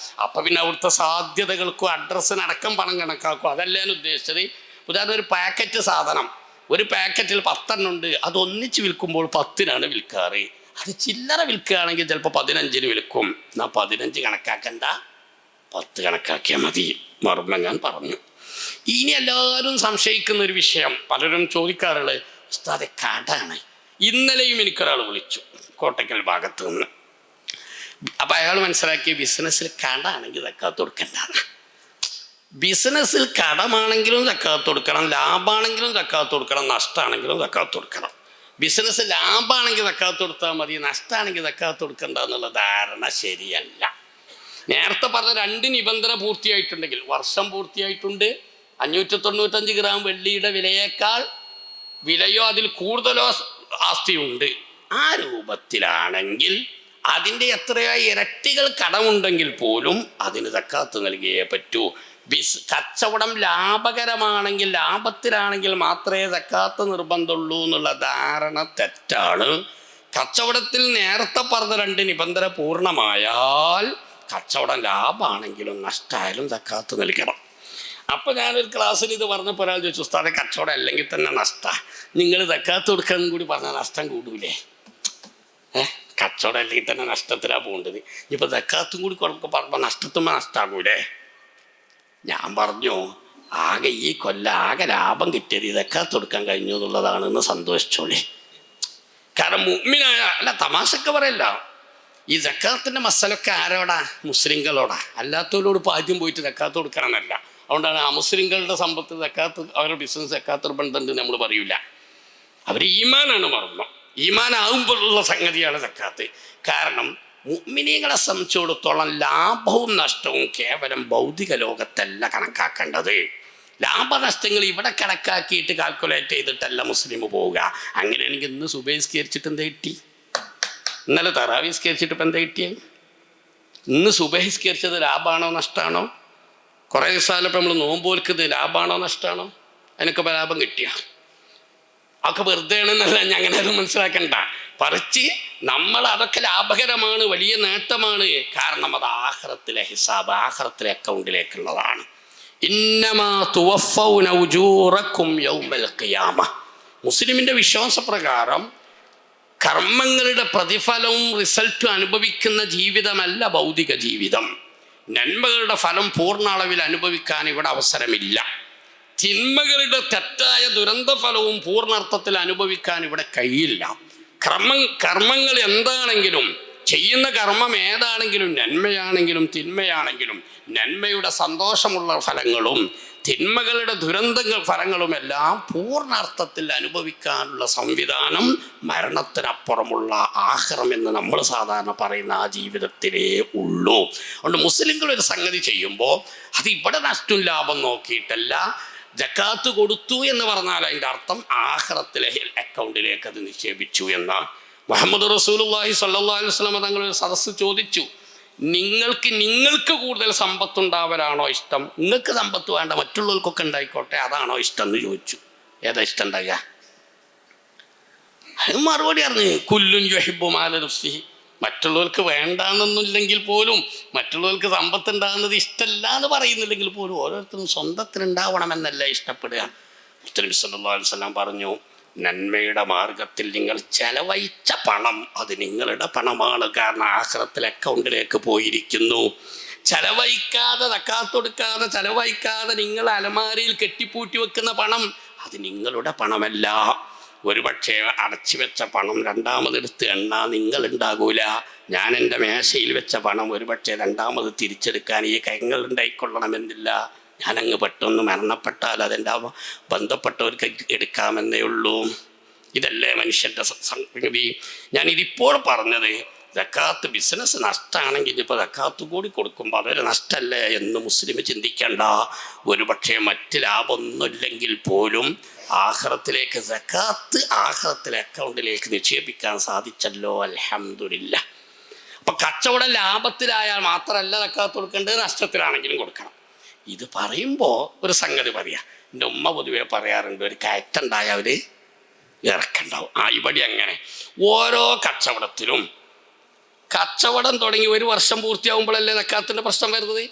അപ്പം പിന്നെ അവിടുത്തെ സാധ്യതകൾക്കും അഡ്രസ്സിനടക്കം പണം കണക്കാക്കും. അതല്ല ഞാൻ ഉദ്ദേശിച്ചത്. ഉദാഹരണം, ഒരു പാക്കറ്റ് സാധനം, ഒരു പാക്കറ്റിൽ 10 ഉണ്ട്. അത് ഒന്നിച്ച് വിൽക്കുമ്പോൾ 10 വിൽക്കാറ്. അത് ചില്ലറ വിൽക്കുകയാണെങ്കിൽ ചിലപ്പോൾ 15 വിൽക്കും. എന്നാൽ 15 കണക്കാക്കണ്ട, 10 കണക്കാക്കിയാൽ മതി. മറുപടി ഞാൻ പറഞ്ഞു. ഇനി എല്ലാവരും സംശയിക്കുന്ന ഒരു വിഷയം, പലരും ചോദിക്കാറുള്ളത്, ഉസ്താദെ കടാണ്. ഇന്നലെയും എനിക്കൊരാൾ വിളിച്ചു കോട്ടക്കൽ ഭാഗത്ത് നിന്ന്. അപ്പം അയാൾ മനസ്സിലാക്കിയ ബിസിനസ്സിൽ കടാണെങ്കിൽ സക്കാത്ത് കൊടുക്കണ്ടാണ്. ബിസിനസ്സിൽ കടമാണെങ്കിലും സക്കാത്ത് കൊടുക്കണം, ലാഭമാണെങ്കിലും സക്കാത്ത് കൊടുക്കണം, നഷ്ടമാണെങ്കിലും സക്കാത്ത് കൊടുക്കണം. ബിസിനസ് ലാഭമാണെങ്കിൽ സക്കാത്ത് കൊടുത്താൽ മതി, നഷ്ടമാണെങ്കിൽ സക്കാത്ത് കൊടുക്കണ്ട എന്നുള്ള ധാരണ ശരിയല്ല. നേരത്തെ പറഞ്ഞ 2 നിബന്ധന പൂർത്തിയായിട്ടുണ്ടെങ്കിൽ, വർഷം പൂർത്തിയായിട്ടുണ്ട്, 595 ഗ്രാം വെള്ളിയുടെ വിലയേക്കാൾ വിലയോ അതിൽ കൂടുതലോ ആസ്തിയുണ്ട്, ആ രൂപത്തിലാണെങ്കിൽ അതിൻ്റെ എത്രയോ ഇരട്ടികൾ കടമുണ്ടെങ്കിൽ പോലും അതിന് സക്കാത്ത് നൽകിയേ പറ്റൂ. കച്ചവടം ലാഭകരമാണെങ്കിൽ, ലാഭത്തിലാണെങ്കിൽ മാത്രമേ സക്കാത്ത് നിർബന്ധമുള്ളൂ എന്നുള്ള ധാരണ തെറ്റാണ്. കച്ചവടത്തിൽ നേരത്തെ പറഞ്ഞ 2 നിബന്ധന പൂർണ്ണമായാൽ കച്ചവടം ലാഭമാണെങ്കിലും നഷ്ടമായാലും സക്കാത്ത് നൽകണം. അപ്പോൾ ഞാനൊരു ക്ലാസ്സിൽ ഇത് പറഞ്ഞപ്പോൾ ഒരാൾ ചോദിച്ചു, ഉസ്താദെ കച്ചവടം അല്ലെങ്കിൽ തന്നെ നഷ്ടമാണ്, നിങ്ങൾ സക്കാത്ത് കൊടുക്കണം കൂടി പറഞ്ഞാൽ നഷ്ടം കൂടൂലേ? കച്ചവടം അല്ലെങ്കിൽ തന്നെ നഷ്ടത്തിലാണ് പോകേണ്ടത്, ഇപ്പോൾ സക്കാത്തും കൂടി പറഞ്ഞപ്പോൾ നഷ്ടത്തുമ്പോൾ നഷ്ടമാകൂലേ? ഞാൻ പറഞ്ഞു, ആകെ ഈ കൊല്ലം ആകെ ലാഭം കിട്ടിയത് സക്കാത്ത് കൊടുക്കാൻ കഴിഞ്ഞു എന്നുള്ളതാണെന്ന് സന്തോഷിച്ചോളി. കാരണം മുഅ്മിനായ, അല്ല തമാശക്ക് പറയല്ല, ഈ സക്കാത്തിൻ്റെ മസലൊക്കെ ആരോടാ? മുസ്ലിങ്ങളോടാ. അല്ലാത്തവരോട് ഇപ്പോൾ ആദ്യം പോയിട്ട് സക്കാത്ത് കൊടുക്കണമെന്നല്ല. അതുകൊണ്ടാണ് ആ മുസ്ലിങ്ങളുടെ സമ്പത്ത് സക്കാത്ത്, അവരുടെ ബിസിനസ് സക്കാത്ത് ബന്ധമുണ്ട് നമ്മൾ പറയൂല. അവർ ഈമാനാണ് മറന്നു. ഈമാനാകുമ്പോഴുള്ള സംഗതിയാണ് സക്കാത്ത്. കാരണം മുഅ്മിനീങ്ങളെ സംബന്ധിച്ചിടത്തോളം ലാഭവും നഷ്ടവും കേവലം ഭൗതിക ലോകത്തല്ല കണക്കാക്കേണ്ടത്. ലാഭനഷ്ടങ്ങൾ ഇവിടെ കണക്കാക്കിയിട്ട് കാൽക്കുലേറ്റ് ചെയ്തിട്ടല്ല മുസ്ലിം പോവുക. അങ്ങനെയാണെങ്കിൽ ഇന്ന് സുബഹിസ്കരിച്ചിട്ട് എന്താ കിട്ടി? ഇന്നലെ തറാവീസ്കരിച്ചിട്ട് ഇപ്പം എന്താ കിട്ടിയത്? ഇന്ന് സുബഹിസ്കരിച്ചത് ലാഭമാണോ നഷ്ടമാണോ? കുറേ ദിവസമായപ്പോൾ നമ്മൾ നോമ്പോൽക്കുന്നത് ലാഭമാണോ നഷ്ടമാണോ? അതിനൊക്കെ ലാഭം കിട്ടിയ അതൊക്കെ വെറുതെ ആണെന്നല്ല ഞാൻ അങ്ങനെ അത് മനസ്സിലാക്കണ്ട. പറിച്ച് നമ്മൾ അതൊക്കെ ലാഭകരമാണ്, വലിയ നേട്ടമാണ്. കാരണം അത് ആഖിറത്തിലെ ഹിസാബ്, ആഖിറത്തിലെ അക്കൗണ്ടിലേക്കുള്ളതാണ്. ഇന്നമാ തുവഫൗന ഉജൂറക്കും യൗമൽ ഖിയാമ. മുസ്ലിമിൻ്റെ വിശ്വാസപ്രകാരം കർമ്മങ്ങളുടെ പ്രതിഫലവും റിസൾട്ടും അനുഭവിക്കുന്ന ജീവിതമല്ല ഭൗതിക ജീവിതം. നന്മകളുടെ ഫലം പൂർണ്ണ അളവിൽ അനുഭവിക്കാൻ ഇവിടെ അവസരമില്ല. തിന്മകളുടെ തെറ്റായ ദുരന്ത ഫലവും പൂർണ്ണാർത്ഥത്തിൽ അനുഭവിക്കാൻ ഇവിടെ കഴിയില്ല. കർമ്മങ്ങൾ എന്താണെങ്കിലും, ചെയ്യുന്ന കർമ്മം ഏതാണെങ്കിലും, നന്മയാണെങ്കിലും തിന്മയാണെങ്കിലും, നന്മയുടെ സന്തോഷമുള്ള ഫലങ്ങളും തിന്മകളുടെ ദുരന്തങ്ങൾ ഫലങ്ങളുമെല്ലാം പൂർണ്ണാർത്ഥത്തിൽ അനുഭവിക്കാനുള്ള സംവിധാനം മരണത്തിനപ്പുറമുള്ള ആഖിറം എന്ന് നമ്മൾ സാധാരണ പറയുന്ന ആ ജീവിതത്തിലേ ഉള്ളൂ. അതുകൊണ്ട് മുസ്ലിങ്ങളൊരു സംഗതി ചെയ്യുമ്പോൾ അത് ഇവിടെ നഷ്ടം ലാഭം നോക്കിയിട്ടല്ല. ജക്കാത്ത് കൊടുത്തു എന്ന് പറഞ്ഞാൽ അതിൻ്റെ അർത്ഥം ആഖിറത്തിലെ അക്കൗണ്ടിലേക്ക് അത് നിക്ഷേപിച്ചു എന്നാണ്. മുഹമ്മദ് റസൂലുള്ളാഹി സ്വല്ലല്ലാഹു അലൈഹി വസല്ലം തങ്ങളൊരു സദസ്സ് ചോദിച്ചു, നിങ്ങൾക്ക് കൂടുതൽ സമ്പത്തുണ്ടാവലാണോ ഇഷ്ടം? നിങ്ങൾക്ക് സമ്പത്ത് വേണ്ട, മറ്റുള്ളവർക്കൊക്കെ ഉണ്ടായിക്കോട്ടെ, അതാണോ ഇഷ്ടം എന്ന് ചോദിച്ചു. ഏതാ ഇഷ്ടം ഉണ്ടാകുക? അത് മറുപടി അറിഞ്ഞു, കുല്ലുൻ യുഹിബ്ബു മാല നഫ്സിഹി. മറ്റുള്ളവർക്ക് വേണ്ടാന്നൊന്നുമില്ലെങ്കിൽ പോലും, മറ്റുള്ളവർക്ക് സമ്പത്ത് ഉണ്ടാകുന്നത് ഇഷ്ടമല്ല എന്ന് പറയുന്നില്ലെങ്കിൽ പോലും ഓരോരുത്തരും സ്വന്തത്തിനുണ്ടാവണമെന്നല്ല ഇഷ്ടപ്പെടുക. മുസ്ലിം സല്ലല്ലാഹു അലൈഹി വസല്ലം പറഞ്ഞു, നന്മയുടെ മാർഗത്തിൽ നിങ്ങൾ ചെലവഴിച്ച പണം അത് നിങ്ങളുടെ പണമാണ്. കാരണം ആഖിറത്തിലെ അക്കൗണ്ടിലേക്ക് പോയിരിക്കുന്നു. ചെലവഴിക്കാതെ, സക്കാത്ത് കൊടുക്കാതെ, ചെലവഴിക്കാതെ നിങ്ങൾ അലമാരയിൽ കെട്ടിപ്പൂട്ടി വെക്കുന്ന പണം അത് നിങ്ങളുടെ പണമല്ല. ഒരുപക്ഷെ അടച്ചു വെച്ച പണം രണ്ടാമതെടുത്ത് എണ്ണാൻ നിങ്ങളുണ്ടാകൂല. ഞാൻ എൻ്റെ മേശയിൽ വെച്ച പണം ഒരുപക്ഷെ രണ്ടാമത് തിരിച്ചെടുക്കാൻ ഈ കൈകൾ ഉണ്ടായിക്കൊള്ളണമെന്നില്ല. ഞാനങ്ങ് പെട്ടെന്ന് മരണപ്പെട്ടാൽ അതെൻ്റെ ബന്ധപ്പെട്ടവർക്ക് എടുക്കാമെന്നേ ഉള്ളൂ. ഇതല്ലേ മനുഷ്യൻ്റെ സംഗതി. ഞാനിതിപ്പോൾ പറഞ്ഞത്, സക്കാത്ത് ബിസിനസ് നഷ്ടമാണെങ്കിൽ ഇപ്പോൾ സക്കാത്ത് കൂടി കൊടുക്കുമ്പോൾ അതൊരു നഷ്ടമല്ലേ എന്ന് മുസ്ലിം ചിന്തിക്കേണ്ട. ഒരുപക്ഷെ മറ്റ് ലാഭമൊന്നുമില്ലെങ്കിൽ പോലും ആഖിറത്തിലേക്ക് സക്കാത്ത് ആഖിറത്തിലെ അക്കൗണ്ടിലേക്ക് നിക്ഷേപിക്കാൻ സാധിച്ചല്ലോ, അൽഹംദുലില്ലാഹ്. അപ്പം കച്ചവടം ലാഭത്തിലായാൽ മാത്രമല്ല സക്കാത്ത് കൊടുക്കേണ്ടത്, നഷ്ടത്തിലാണെങ്കിലും കൊടുക്കണം. ഇത് പറയുമ്പോൾ ഒരു സംഗതി പറയാം. എൻ്റെ ഉമ്മ പൊതുവെ പറയാറുണ്ട്, ഒരു കയറ്റുണ്ടായ അവർ ഇറക്കുണ്ടാവും. ഇവിടെ അങ്ങനെ ഓരോ കച്ചവടം തുടങ്ങി 1 വർഷം പൂർത്തിയാകുമ്പോഴല്ലേ സക്കാത്തിൻ്റെ പ്രശ്നം വരുന്നത്.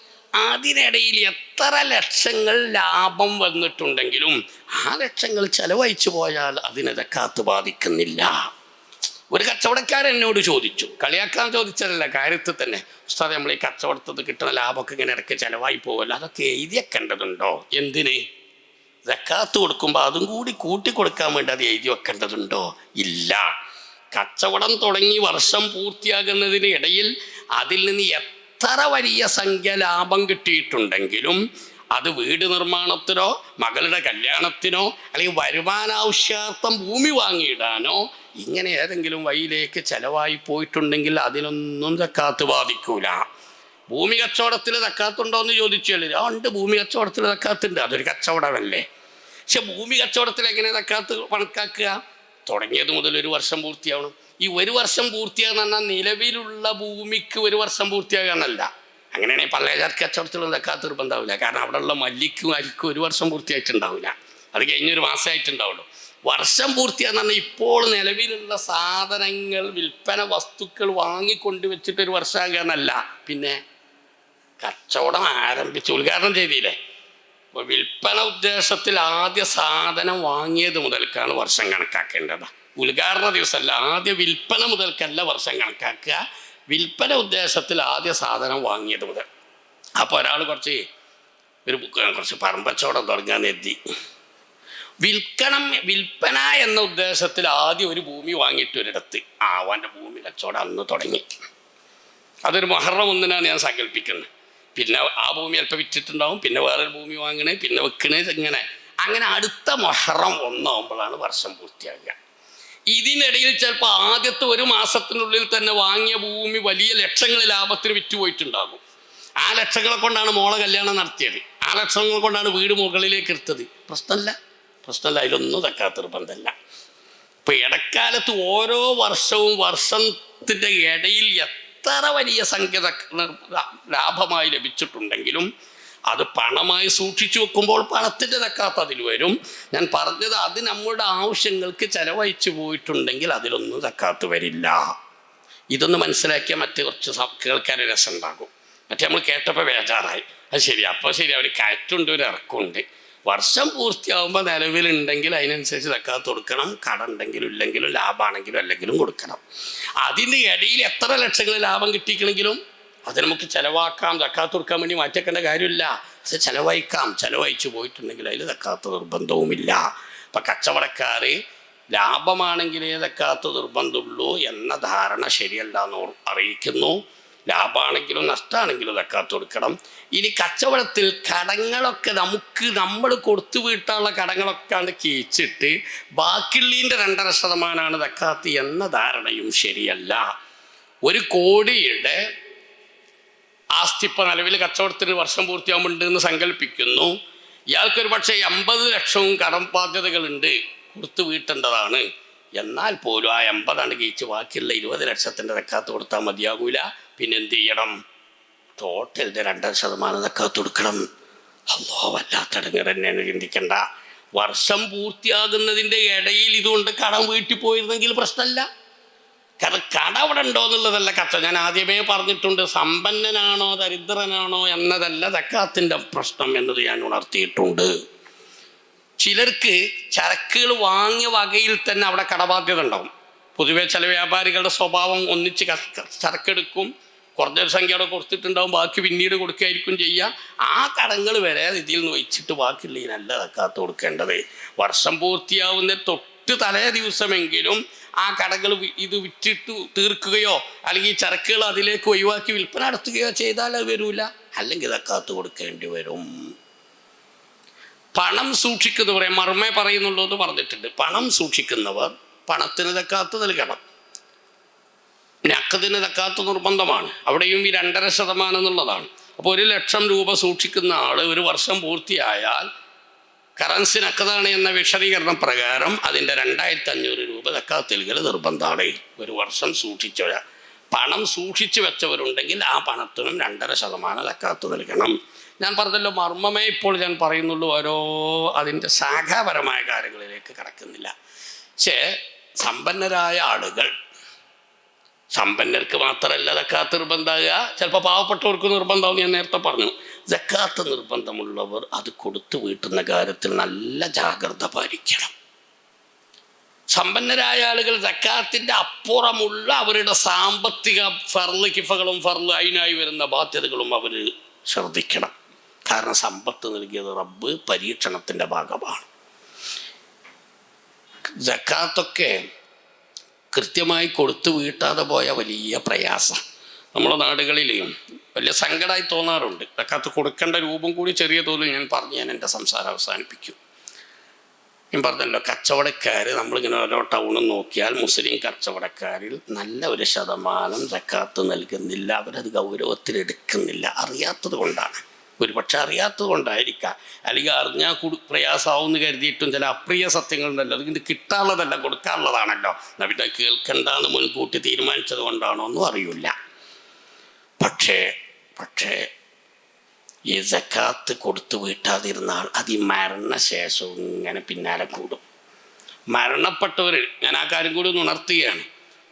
അതിനിടയിൽ എത്ര ലക്ഷങ്ങൾ ലാഭം വന്നിട്ടുണ്ടെങ്കിലും ആ ലക്ഷങ്ങൾ ചെലവഴിച്ചു പോയാൽ അതിന് സക്കാത്ത് ബാധിക്കുന്നില്ല. ഒരു കച്ചവടക്കാരൻ എന്നോട് ചോദിച്ചു, കളിയാക്കാൻ ചോദിച്ചതല്ല, കാര്യത്തിൽ തന്നെ, ഉസ്താദേ നമ്മൾ ഈ കച്ചവടത്തിൽ കിട്ടുന്ന ലാഭമൊക്കെ ഇങ്ങനെ ഇടയ്ക്ക് ചിലവായി പോകുമല്ലോ, അതൊക്കെ എഴുതിയേക്കേണ്ടതുണ്ടോ? എന്തിന്? സക്കാത്ത് കൊടുക്കുമ്പോൾ അതും കൂടി കൂട്ടി കൊടുക്കാൻ വേണ്ടി അത് എഴുതി വെക്കേണ്ടതുണ്ടോ? ഇല്ല. കച്ചവടം തുടങ്ങി വർഷം പൂർത്തിയാകുന്നതിന് ഇടയിൽ അതിൽ നിന്ന് എത്ര വലിയ സംഖ്യ ലാഭം കിട്ടിയിട്ടുണ്ടെങ്കിലും അത് വീട് നിർമ്മാണത്തിനോ മകളുടെ കല്യാണത്തിനോ അല്ലെങ്കിൽ വരുമാനാവശ്യാർത്ഥം ഭൂമി വാങ്ങിയിടാനോ ഇങ്ങനെ ഏതെങ്കിലും വഴിയിലേക്ക് ചെലവായി പോയിട്ടുണ്ടെങ്കിൽ അതിനൊന്നും സക്കാത്ത് ബാധിക്കൂല. ഭൂമി കച്ചവടത്തിൽ സക്കാത്തുണ്ടോ എന്ന് ചോദിച്ചാൽ ഉണ്ട്, ഭൂമി കച്ചവടത്തിൽ സക്കാത്തുണ്ട്, അതൊരു കച്ചവടമല്ലേ. പക്ഷെ ഭൂമി കച്ചവടത്തിൽ എങ്ങനെ സക്കാത്ത് കണക്കാക്കുക? തുടങ്ങിയത് മുതൽ 1 വർഷം പൂർത്തിയാവണം. ഈ 1 വർഷം പൂർത്തിയാകുന്ന പറഞ്ഞാൽ നിലവിലുള്ള ഭൂമിക്ക് 1 വർഷം പൂർത്തിയാകാന്നല്ല. അങ്ങനെയാണെങ്കിൽ പള്ളേജാർ കച്ചവടത്തിലുള്ള സക്കാത്ത് നിർബന്ധമാവില്ല. കാരണം അവിടെയുള്ള മല്ലിക്കും അരിക്കും 1 വർഷം പൂർത്തിയായിട്ടുണ്ടാവില്ല, അത് കഴിഞ്ഞൊരു മാസമായിട്ടുണ്ടാവുള്ളൂ. വർഷം പൂർത്തിയാന്ന് പറഞ്ഞാൽ ഇപ്പോൾ നിലവിലുള്ള സാധനങ്ങൾ വിൽപ്പന വസ്തുക്കൾ വാങ്ങിക്കൊണ്ട് വെച്ചിട്ടൊരു വർഷമാകാനല്ല, പിന്നെ കച്ചവടം ആരംഭിച്ച് ഉദ്ഘാടനം ചെയ്തില്ലേ. അപ്പോൾ വിൽപ്പന ഉദ്ദേശത്തിൽ ആദ്യ സാധനം വാങ്ങിയത് മുതൽക്കാണ് വർഷം കണക്കാക്കേണ്ടത്. ഉദ്ഘാടന ദിവസമല്ല, ആദ്യ വിൽപ്പന മുതൽക്കല്ല വർഷം കണക്കാക്കുക, വിൽപ്പന ഉദ്ദേശത്തിൽ ആദ്യ സാധനം വാങ്ങിയത് മുതൽ. അപ്പോൾ ഒരാൾ കുറച്ച് പറമ്പച്ചവടം തുടങ്ങാൻ എത്തി, വിൽപ്പന എന്ന ഉദ്ദേശത്തിൽ ആദ്യം ഒരു ഭൂമി വാങ്ങിയിട്ട് ഒരിടത്ത് അവൻ്റെ ഭൂമി കച്ചവടം അന്ന് തുടങ്ങി. അതൊരു മുഹറം 1 ഞാൻ സങ്കല്പിക്കുന്നത്. പിന്നെ ആ ഭൂമി അല്പം വിറ്റിട്ടുണ്ടാവും, പിന്നെ വേറൊരു ഭൂമി വാങ്ങണേ, പിന്നെ വെക്കണേ, അങ്ങനെ അടുത്ത മുഹറം 1 വർഷം പൂർത്തിയാകുക. ഇതിനിടയിൽ ചിലപ്പോൾ ആദ്യത്തെ 1 മാസത്തിനുള്ളിൽ തന്നെ വാങ്ങിയ ഭൂമി വലിയ ലക്ഷങ്ങൾ ലാഭത്തിന് വിറ്റുപോയിട്ടുണ്ടാകും. ആ ലക്ഷങ്ങളെ കൊണ്ടാണ് മോളെ കല്യാണം നടത്തിയത്, ആ ലക്ഷങ്ങൾ കൊണ്ടാണ് വീട് മുകളിലേക്ക് എടുത്തത്. പ്രശ്നമല്ല, അതിലൊന്നും സക്കാത്ത് നിർബന്ധമല്ല. ഇപ്പം ഇടക്കാലത്ത് ഓരോ വർഷത്തിൻ്റെ ഇടയിൽ എത്ര വലിയ സംഖ്യ ലാഭമായി ലഭിച്ചിട്ടുണ്ടെങ്കിലും അത് പണമായി സൂക്ഷിച്ചു വെക്കുമ്പോൾ പണത്തിൻ്റെ സക്കാത്ത് അതിൽ വരും. ഞാൻ പറഞ്ഞത് അത് നമ്മുടെ ആവശ്യങ്ങൾക്ക് ചെലവഴിച്ചു പോയിട്ടുണ്ടെങ്കിൽ അതിലൊന്നും സക്കാത്ത് വരില്ല. ഇതൊന്ന് മനസ്സിലാക്കിയാൽ മറ്റു കുറച്ച് കേൾക്കാൻ രസമുണ്ടാകും. മറ്റേ നമ്മൾ കേട്ടപ്പോൾ ബേജാറായി. അത് ശരി, അപ്പോൾ ശരി, അവർ കയറ്റുണ്ട്, ഒരു ഇറക്കമുണ്ട്. വർഷം പൂർത്തിയാകുമ്പോൾ നിലവിലുണ്ടെങ്കിൽ അതിനനുസരിച്ച് സക്കാത്ത് കൊടുക്കണം. കട ഉണ്ടെങ്കിലും ഇല്ലെങ്കിലും, ലാഭമാണെങ്കിലും അല്ലെങ്കിലും കൊടുക്കണം. അതിൻ്റെ ഇടയിൽ എത്ര ലക്ഷങ്ങൾ ലാഭം കിട്ടിക്കണമെങ്കിലും അത് നമുക്ക് ചിലവാക്കാം. സക്കാത്ത് കൊടുക്കാൻ വേണ്ടി മാറ്റിയേക്കേണ്ട കാര്യമില്ല. അത് ചിലവഴിച്ചു പോയിട്ടുണ്ടെങ്കിൽ അതിൽ സക്കാത്ത് നിർബന്ധവുമില്ല. അപ്പം കച്ചവടക്കാർ ലാഭമാണെങ്കിലേ സക്കാത്ത് നിർബന്ധമുള്ളൂ എന്ന ധാരണ ശരിയല്ല എന്ന് അറിയിക്കുന്നു. ലാഭമാണെങ്കിലും നഷ്ടമാണെങ്കിലും സക്കാത്ത് കൊടുക്കണം. ഇനി കച്ചവടത്തിൽ കടങ്ങളൊക്കെ നമ്മൾ കൊടുത്തു വീട്ടാനുള്ള കടങ്ങളൊക്കെ കീച്ചിട്ട് ബാക്കിയുള്ളതിൻ്റെ 2.5% സക്കാത്ത് എന്ന ധാരണയും ശരിയല്ല. 1 കോടിയുടെ ആസ്തി ഇപ്പം നിലവിൽ കച്ചവടത്തിന് വർഷം പൂർത്തിയാകുമ്പോണ്ട് എന്ന് സങ്കല്പിക്കുന്നു. ഇയാൾക്കൊരു പക്ഷേ 50 ലക്ഷവും കടം ബാധ്യതകളുണ്ട്, കൊടുത്തു വീട്ടേണ്ടതാണ്. എന്നാൽ പോലും ആ 50 കീച്ച് ബാക്കിയുള്ള 20 ലക്ഷത്തിൻ്റെ സക്കാത്ത് കൊടുത്താൽ മതിയാകൂല. പിന്നെ എന്ത് ചെയ്യണം? ടോട്ടലിൻ്റെ 2% സക്കാത്ത് കൊടുക്കണം. അല്ലോ, വല്ലാത്തടങ്ങർ തന്നെയാണ്, ചിന്തിക്കേണ്ട. വർഷം പൂർത്തിയാകുന്നതിൻ്റെ ഇടയിൽ ഇതുകൊണ്ട് കടം വീട്ടിൽ പോയിരുന്നെങ്കിൽ പ്രശ്നമല്ല. കാരണം കട അവിടെ ഉണ്ടോ എന്നുള്ളതല്ല കച്ച. ഞാൻ ആദ്യമേ പറഞ്ഞിട്ടുണ്ട്, സമ്പന്നനാണോ ദരിദ്രനാണോ എന്നതല്ല സക്കാത്തിൻ്റെ പ്രശ്നം എന്നത് ഞാൻ ഉണർത്തിയിട്ടുണ്ട്. ചിലർക്ക് ചരക്കുകൾ വാങ്ങിയ വകയിൽ തന്നെ അവിടെ കടബാധ്യത ഉണ്ടാവും. പൊതുവേ ചില വ്യാപാരികളുടെ സ്വഭാവം ഒന്നിച്ച് ചരക്കെടുക്കും, കുറഞ്ഞൊരു സംഖ്യ അവിടെ കൊടുത്തിട്ടുണ്ടാവും, ബാക്കി പിന്നീട് കൊടുക്കുകയായിരിക്കും ചെയ്യുക. ആ കടങ്ങൾ വരെ ഇതിൽ നിന്ന് വെച്ചിട്ട് ബാക്കിയുള്ളതിനല്ല സക്കാത്ത് കൊടുക്കേണ്ടത്. വർഷം പൂർത്തിയാവുന്ന തൊട്ട് തലേ ദിവസമെങ്കിലും ആ കടകൾ ഇത് വിറ്റിട്ട് തീർക്കുകയോ അല്ലെങ്കിൽ ചരക്കുകൾ അതിലേക്ക് ഒഴിവാക്കി വിൽപ്പന നടത്തുകയോ ചെയ്താൽ അത് വരില്ല, അല്ലെങ്കിൽ സക്കാത്ത് കൊടുക്കേണ്ടി വരും. പണം സൂക്ഷിക്കുന്നവരെ മർമ്മേ പറയുന്നുള്ളൂ എന്ന് പറഞ്ഞിട്ടുണ്ട്. പണം സൂക്ഷിക്കുന്നവർ പണത്തിന് സക്കാത്ത് നൽകണം. നഖദിന് സക്കാത്ത് നിർബന്ധമാണ്. അവിടെയും ഈ 2.5% എന്നുള്ളതാണ്. അപ്പോൾ 1 ലക്ഷം രൂപ സൂക്ഷിക്കുന്ന ആൾ 1 വർഷം പൂർത്തിയായാൽ കറൻസി നഖദാണ് എന്ന വിശദീകരണം പ്രകാരം അതിൻ്റെ 2500 രൂപ സക്കാത്ത് നൽകൽ നിർബന്ധമാണ്. 1 വർഷം പണം സൂക്ഷിച്ചു വെച്ചവരുണ്ടെങ്കിൽ ആ പണത്തിനും 2.5% സക്കാത്ത് നൽകണം. ഞാൻ പറഞ്ഞല്ലോ, മർമ്മമേ ഇപ്പോൾ ഞാൻ പറയുന്നുള്ളൂ, ഓരോ അതിൻ്റെ ശാഖാപരമായ കാര്യങ്ങളിലേക്ക് കടക്കുന്നില്ല. പക്ഷേ സമ്പന്നരായ ആളുകൾ, സമ്പന്നർക്ക് മാത്രമല്ല സക്കാത്ത് നിർബന്ധമാകുക, ചിലപ്പോൾ പാവപ്പെട്ടവർക്ക് നിർബന്ധമാവും. ഞാൻ നേരത്തെ പറഞ്ഞു, സക്കാത്ത് നിർബന്ധമുള്ളവർ അത് കൊടുത്തു വീട്ടുന്ന കാര്യത്തിൽ നല്ല ജാഗ്രത പാലിക്കണം. സമ്പന്നരായ ആളുകൾ സക്കാത്തിൻ്റെ അപ്പുറമുള്ള അവരുടെ സാമ്പത്തിക ഫർള് കിഫകളും ഫർള് അതിനായി വരുന്ന ബാധ്യതകളും അവർ ശ്രദ്ധിക്കണം. കാരണം സമ്പത്ത് നൽകിയത് റബ്ബ് പരീക്ഷണത്തിൻ്റെ ഭാഗമാണ്. സക്കാത്തൊക്കെ കൃത്യമായി കൊടുത്തു വീട്ടാതെ പോയ വലിയ പ്രയാസം നമ്മുടെ നാടുകളിൽ വലിയ സങ്കടമായി തോന്നാറുണ്ട്. സക്കാത്ത് കൊടുക്കേണ്ട രൂപം കൂടി ചെറിയ തോതിൽ ഞാൻ എൻ്റെ സംസാരം അവസാനിപ്പിക്കും. ഞാൻ പറഞ്ഞല്ലോ, കച്ചവടക്കാർ നമ്മളിങ്ങനെ ഓരോ ടൗണും നോക്കിയാൽ മുസ്ലിം കച്ചവടക്കാരിൽ നല്ല 1% സക്കാത്ത് നൽകുന്നില്ല. അവരത് ഗൗരവത്തിലെടുക്കുന്നില്ല. അറിയാത്തത് കൊണ്ടാണ്, ഒരുപക്ഷെ അറിയാത്തത് കൊണ്ടായിരിക്കാം, അല്ലെങ്കിൽ അറിഞ്ഞാൽ പ്രയാസമാവും എന്ന് കരുതിയിട്ടും ചില അപ്രിയ സത്യങ്ങളുണ്ടല്ലോ, അതിന് കിട്ടാനുള്ളതല്ല കൊടുക്കാനുള്ളതാണല്ലോ, പിന്നെ കേൾക്കണ്ടെന്ന് മുൻകൂട്ടി തീരുമാനിച്ചത് കൊണ്ടാണോ ഒന്നും അറിയില്ല. പക്ഷേ ഈ സക്കാത്ത് കൊടുത്തു വീട്ടാതിരുന്നാൽ അത് ഈ മരണശേഷവും ഇങ്ങനെ പിന്നാലെ കൂടും. മരണപ്പെട്ടവർ, ഞാൻ ആ കാര്യം കൂടി ഒന്ന് ഉണർത്തുകയാണ്.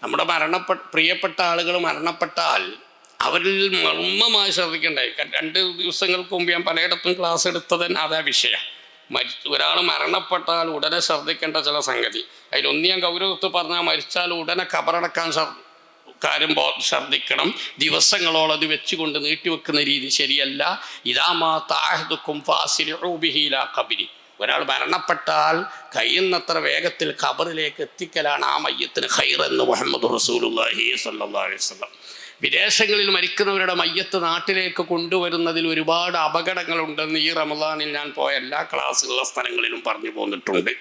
നമ്മുടെ പ്രിയപ്പെട്ട ആളുകൾ മരണപ്പെട്ടാൽ അവരിൽ മർമ്മമായി ശ്രദ്ധിക്കേണ്ടായി. 2 ദിവസങ്ങൾക്ക് മുമ്പ് ഞാൻ പലയിടത്തും ക്ലാസ് എടുത്തത് തന്നെ അതാ വിഷയം. ഒരാൾ മരണപ്പെട്ടാൽ ഉടനെ ശ്രദ്ധിക്കേണ്ട ചില സംഗതി. അതിലൊന്ന് ഞാൻ ഗൗരവത്തിൽ പറഞ്ഞാൽ, മരിച്ചാൽ ഉടനെ കബറടക്കാൻ കാര്യം ശ്രദ്ധിക്കണം. ദിവസങ്ങളോളം അത് വെച്ചുകൊണ്ട് നീട്ടിവെക്കുന്ന രീതി ശരിയല്ല. ഇതാമാക്കും കബരി, ഒരാൾ മരണപ്പെട്ടാൽ കഴിയുന്നത്ര വേഗത്തിൽ ഖബറിലേക്ക് എത്തിക്കലാണ് ആ മയ്യത്തിന് ഖൈർ എന്ന് മുഹമ്മദ് റസൂലുള്ളാഹി സ്വല്ലല്ലാഹു അലൈഹി വസല്ലം. വിദേശങ്ങളിൽ മരിക്കുന്നവരുടെ മയ്യത്ത് നാട്ടിലേക്ക് കൊണ്ടുവരുന്നതിൽ ഒരുപാട് അപകടങ്ങളുണ്ടെന്ന് ഈ റമദാനിൽ ഞാൻ പോയ എല്ലാ ക്ലാസ്സുള്ള സ്ഥലങ്ങളിലും പറഞ്ഞു പോന്നിട്ടുണ്ട്.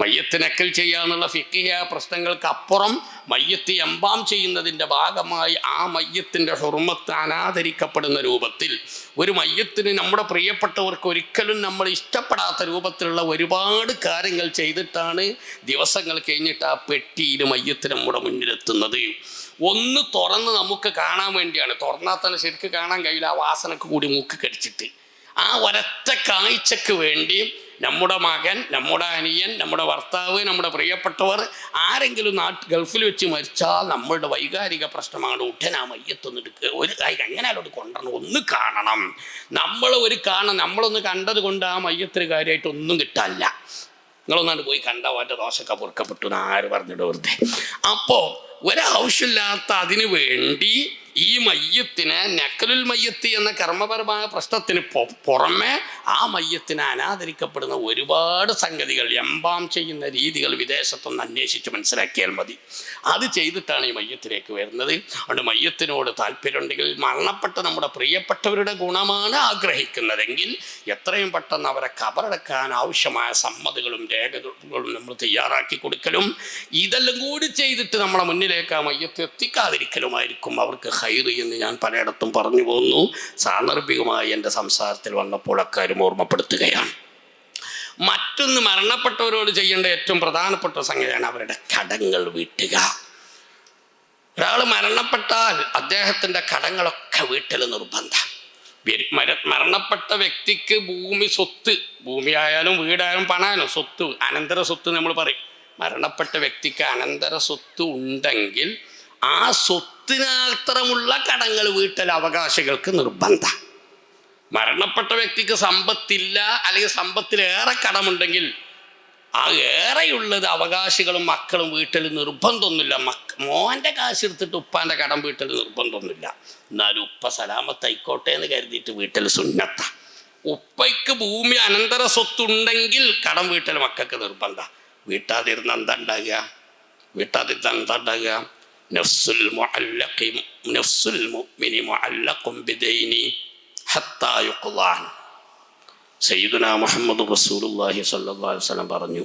മയ്യത്ത് നക്കൽ ചെയ്യാന്നുള്ള ഫിഖ്ഹിയ പ്രശ്നങ്ങൾക്ക് അപ്പുറം മയ്യത്ത് എംബാം ചെയ്യുന്നതിൻ്റെ ഭാഗമായി ആ മയ്യത്തിൻ്റെ ഹുർമത്ത് അനാദരിക്കപ്പെടുന്ന രൂപത്തിൽ ഒരു മയ്യത്തിന് നമ്മുടെ പ്രിയപ്പെട്ടവർക്ക് ഒരിക്കലും നമ്മൾ ഇഷ്ടപ്പെടാത്ത രൂപത്തിലുള്ള ഒരുപാട് കാര്യങ്ങൾ ചെയ്തിട്ടാണ് ദിവസങ്ങൾ കഴിഞ്ഞിട്ട് ആ പെട്ടിയിൽ മയ്യത്ത് നമ്മുടെ മുന്നിലെത്തുന്നത്. ഒന്ന് തുറന്ന് നമുക്ക് കാണാൻ വേണ്ടിയാണ്. തുറന്നാൽ തന്നെ ശരിക്കും കാണാൻ കഴിയില്ല, ആ വാസനക്ക് കൂടി മൂക്ക് കടിച്ചിട്ട്. ആ ഒരൊറ്റ കാഴ്ചക്ക് വേണ്ടി നമ്മുടെ മകൻ, നമ്മുടെ അനിയൻ, നമ്മുടെ ഭർത്താവ്, നമ്മുടെ പ്രിയപ്പെട്ടവർ ആരെങ്കിലും ഗൾഫിൽ വെച്ച് മരിച്ചാൽ നമ്മളുടെ വൈകാരിക പ്രശ്നമാണ്. ഉടനെ ആ മയ്യത്തൊന്നെടുക്കുക, ഒരു കാര്യം എങ്ങനെയാലും കൊണ്ടുവരണം, ഒന്ന് കാണണം. നമ്മളൊന്ന് കണ്ടത് കൊണ്ട് ആ മയ്യത്തിന് കാര്യമായിട്ട് ഒന്നും കിട്ടാനില്ല. നിങ്ങളൊന്നാണ്ട് പോയി കണ്ടാൽ അവൻ്റെ ദോശക്ക പൊറുക്കപ്പെട്ടു എന്ന് ആര് പറഞ്ഞിട്ട് വെറുതെ. അപ്പോൾ ഒരാവശ്യമില്ലാത്ത അതിനു വേണ്ടി ഈ മയ്യത്തിന് നക്കലുൽ മയ്യത്ത് എന്ന കർമ്മപരമായ പ്രശ്നത്തിന് പുറമെ ആ മയ്യത്തിന് അനാദരിക്കപ്പെടുന്ന ഒരുപാട് സംഗതികൾ, എംബാം ചെയ്യുന്ന രീതികൾ വിദേശത്തൊന്ന് അന്വേഷിച്ച് മനസ്സിലാക്കിയാൽ മതി. അത് ചെയ്തിട്ടാണ് ഈ മയ്യത്തിലേക്ക് വരുന്നത്. അതുകൊണ്ട് മയ്യത്തിനോട് താല്പര്യമുണ്ടെങ്കിൽ, മരണപ്പെട്ട നമ്മുടെ പ്രിയപ്പെട്ടവരുടെ ഗുണമാണ് ആഗ്രഹിക്കുന്നതെങ്കിൽ എത്രയും പെട്ടെന്ന് അവരെ ഖബറടക്കാൻ ആവശ്യമായ സമ്മതികളും രേഖകളും നമ്മൾ തയ്യാറാക്കി കൊടുക്കലും, ഇതെല്ലാം കൂടി ചെയ്തിട്ട് നമ്മളെ മുന്നിലേക്ക് ആ മയ്യത്ത് എത്തിക്കാതിരിക്കലുമായിരിക്കും അവർക്ക് ഖൈർ എന്ന് ഞാൻ പലയിടത്തും പറഞ്ഞു പോകുന്നു. സാന്ദർഭികമായി എൻ്റെ സംസാരത്തിൽ വന്നപ്പോൾ അക്കാര്യം ഓർമ്മപ്പെടുത്തുകയാണ്. മറ്റൊന്ന്, മരണപ്പെട്ടവരോട് ചെയ്യേണ്ട ഏറ്റവും പ്രധാനപ്പെട്ട സംഗതിയാണ് അവരുടെ കടങ്ങൾ വീട്ടുക. ഒരാൾ മരണപ്പെട്ടാൽ അദ്ദേഹത്തിൻ്റെ കടങ്ങളൊക്കെ വീട്ടൽ നിർബന്ധം. മരണപ്പെട്ട വ്യക്തിക്ക് ഭൂമിയായാലും വീടായാലും പണമായാലും സ്വത്ത്, അനന്തര സ്വത്ത് നമ്മൾ പറയും. മരണപ്പെട്ട വ്യക്തിക്ക് അനന്തര സ്വത്ത് ഉണ്ടെങ്കിൽ ആ സ്വത്തിനത്രമുള്ള കടങ്ങൾ വീട്ടൽ അവകാശികൾക്ക് നിർബന്ധം. മരണപ്പെട്ട വ്യക്തിക്ക് സമ്പത്തില്ല, അല്ലെങ്കിൽ സമ്പത്തിലേറെ കടമുണ്ടെങ്കിൽ ആ ഏറെയുള്ളത് അവകാശികളും മക്കളും വീട്ടിൽ നിർബന്ധമൊന്നുമില്ല. മോൻ്റെ കാശ് എടുത്തിട്ട് ഉപ്പാൻ്റെ കടം വീട്ടിൽ നിർബന്ധമൊന്നുമില്ല. എന്നാലും ഉപ്പ സലാമത്തായിക്കോട്ടെ എന്ന് കരുതിയിട്ട് വീട്ടിൽ സുന്നത്ത. ഉപ്പയ്ക്ക് ഭൂമി അനന്തര സ്വത്തുണ്ടെങ്കിൽ കടം വീട്ടിൽ മക്കൾക്ക് നിർബന്ധം. വീട്ടാതിരുന്ന എന്താ ഉണ്ടാകുക? നഫ്സുൽ മുഅ്മിനി മുഅല്ലഖുൻ ബിദൈനി ഹത്താ യുഖ്ളാൻ. സയ്യിദുനാ മുഹമ്മദ് റസൂലുള്ളാഹി സ്വല്ലല്ലാഹു അലൈഹി വസല്ലം പറഞ്ഞു,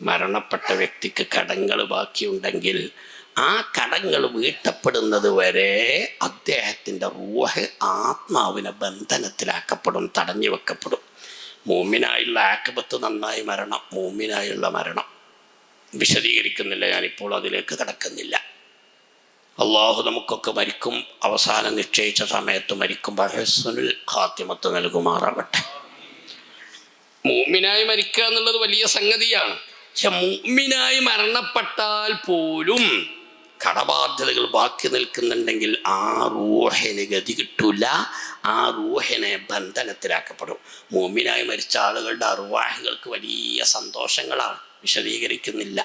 മരണപ്പെട്ട വ്യക്തിക്ക് കടങ്ങൾ ബാക്കിയുണ്ടെങ്കിൽ ആ കടങ്ങൾ വീട്ടപ്പെടുന്നത് വരെ അദ്ദേഹത്തിൻ്റെ റൂഹ് ആത്മാവിനെ ബന്ധനത്തിലാക്കപ്പെടും, തടഞ്ഞു വെക്കപ്പെടും. മൂമിനായുള്ള ആഖിബത്ത് നന്നായി മൂമിനായുള്ള മരണം വിശദീകരിക്കുന്നില്ല, ഞാനിപ്പോൾ അതിലേക്ക് കടക്കുന്നില്ല. അള്ളാഹു നമുക്കൊക്കെ മരിക്കും, അവസാനം നിശ്ചയിച്ച സമയത്ത് മരിക്കുമ്പോൾ ഹുസ്നുൽ ഖാത്തിമത്ത് നൽകുമാറാവട്ടെ. മൂമിനായി മരിക്കുക എന്നുള്ളത് വലിയ സംഗതിയാണ്. പക്ഷെ മൂമിനായി മരണപ്പെട്ടാൽ പോലും കടബാധ്യതകൾ ബാക്കി നിൽക്കുന്നുണ്ടെങ്കിൽ ആ റൂഹിന് ഗതി കിട്ടൂല, ആ റൂഹിനെ ബന്ധനത്തിലാക്കപ്പെടും. മൂമിനായി മരിച്ച ആളുകളുടെ അർവാഹുകൾക്ക് വലിയ സന്തോഷങ്ങളാണ്, വിശദീകരിക്കുന്നില്ല.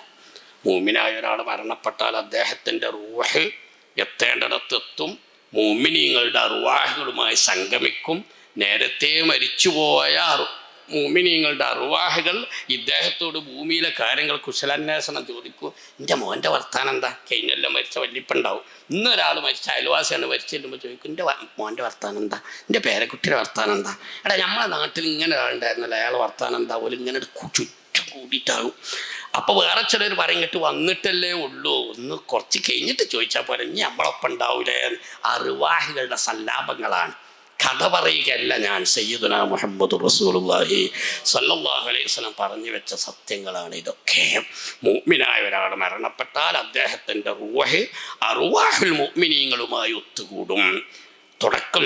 മൂമിനായ ഒരാൾ മരണപ്പെട്ടാൽ അദ്ദേഹത്തിൻ്റെ റൂഹ് എത്തേണ്ടിടത്തെത്തും, മൂമിനീങ്ങളുടെ അർവാഹുകളുമായി സംഗമിക്കും. നേരത്തെ മരിച്ചുപോയ മൂമിനീങ്ങളുടെ അർവാഹുകൾ ഇദ്ദേഹത്തോട് ഭൂമിയിലെ കാര്യങ്ങൾ കുശലാന്വേഷണം ചോദിക്കും. എൻ്റെ മോൻ്റെ വർത്താനം എന്താ? കഴിഞ്ഞെല്ലാം മരിച്ച വല്യപ്പുണ്ടാവും. ഇന്നൊരാൾ മരിച്ച അയൽവാസിയാണ് മരിച്ചു ചെല്ലുമ്പോൾ ചോദിക്കും, എൻ്റെ മോൻ്റെ വർത്താനം എന്താ? എൻ്റെ പേരക്കുട്ടിയുടെ വർത്താനം എന്താ? എടാ നമ്മളെ നാട്ടിൽ ഇങ്ങനെ ഒരാളുണ്ടായിരുന്നല്ലോ, അയാൾ വർത്താനം എന്താ പോലും ഇങ്ങനെ ചുറ്റും കൂടിയിട്ടാകും. അപ്പോൾ വേറെ ചിലർ പറഞ്ഞിട്ട് വന്നിട്ടല്ലേ ഉള്ളൂ, ഒന്ന് കുറച്ച് കഴിഞ്ഞിട്ട് ചോദിച്ചാൽ പോലെ ഇനി നമ്മളൊപ്പം ഉണ്ടാവില്ലേ. അർവാഹുകളുടെ സല്ലാപങ്ങളാണ്, കഥ പറയുകയല്ല ഞാൻ. സയ്യിദുനാ മുഹമ്മദ് റസൂലുള്ളാഹി സ്വല്ലല്ലാഹു അലൈഹി വസല്ലം പറഞ്ഞു വെച്ച സത്യങ്ങളാണ് ഇതൊക്കെ. മുഅ്മിനായ ഒരാൾ മരണപ്പെട്ടാൽ അദ്ദേഹത്തിൻ്റെ റൂഹ് അർവാഹുൽ മുഅ്മിനീങ്ങളുമായി ഒത്തുകൂടും.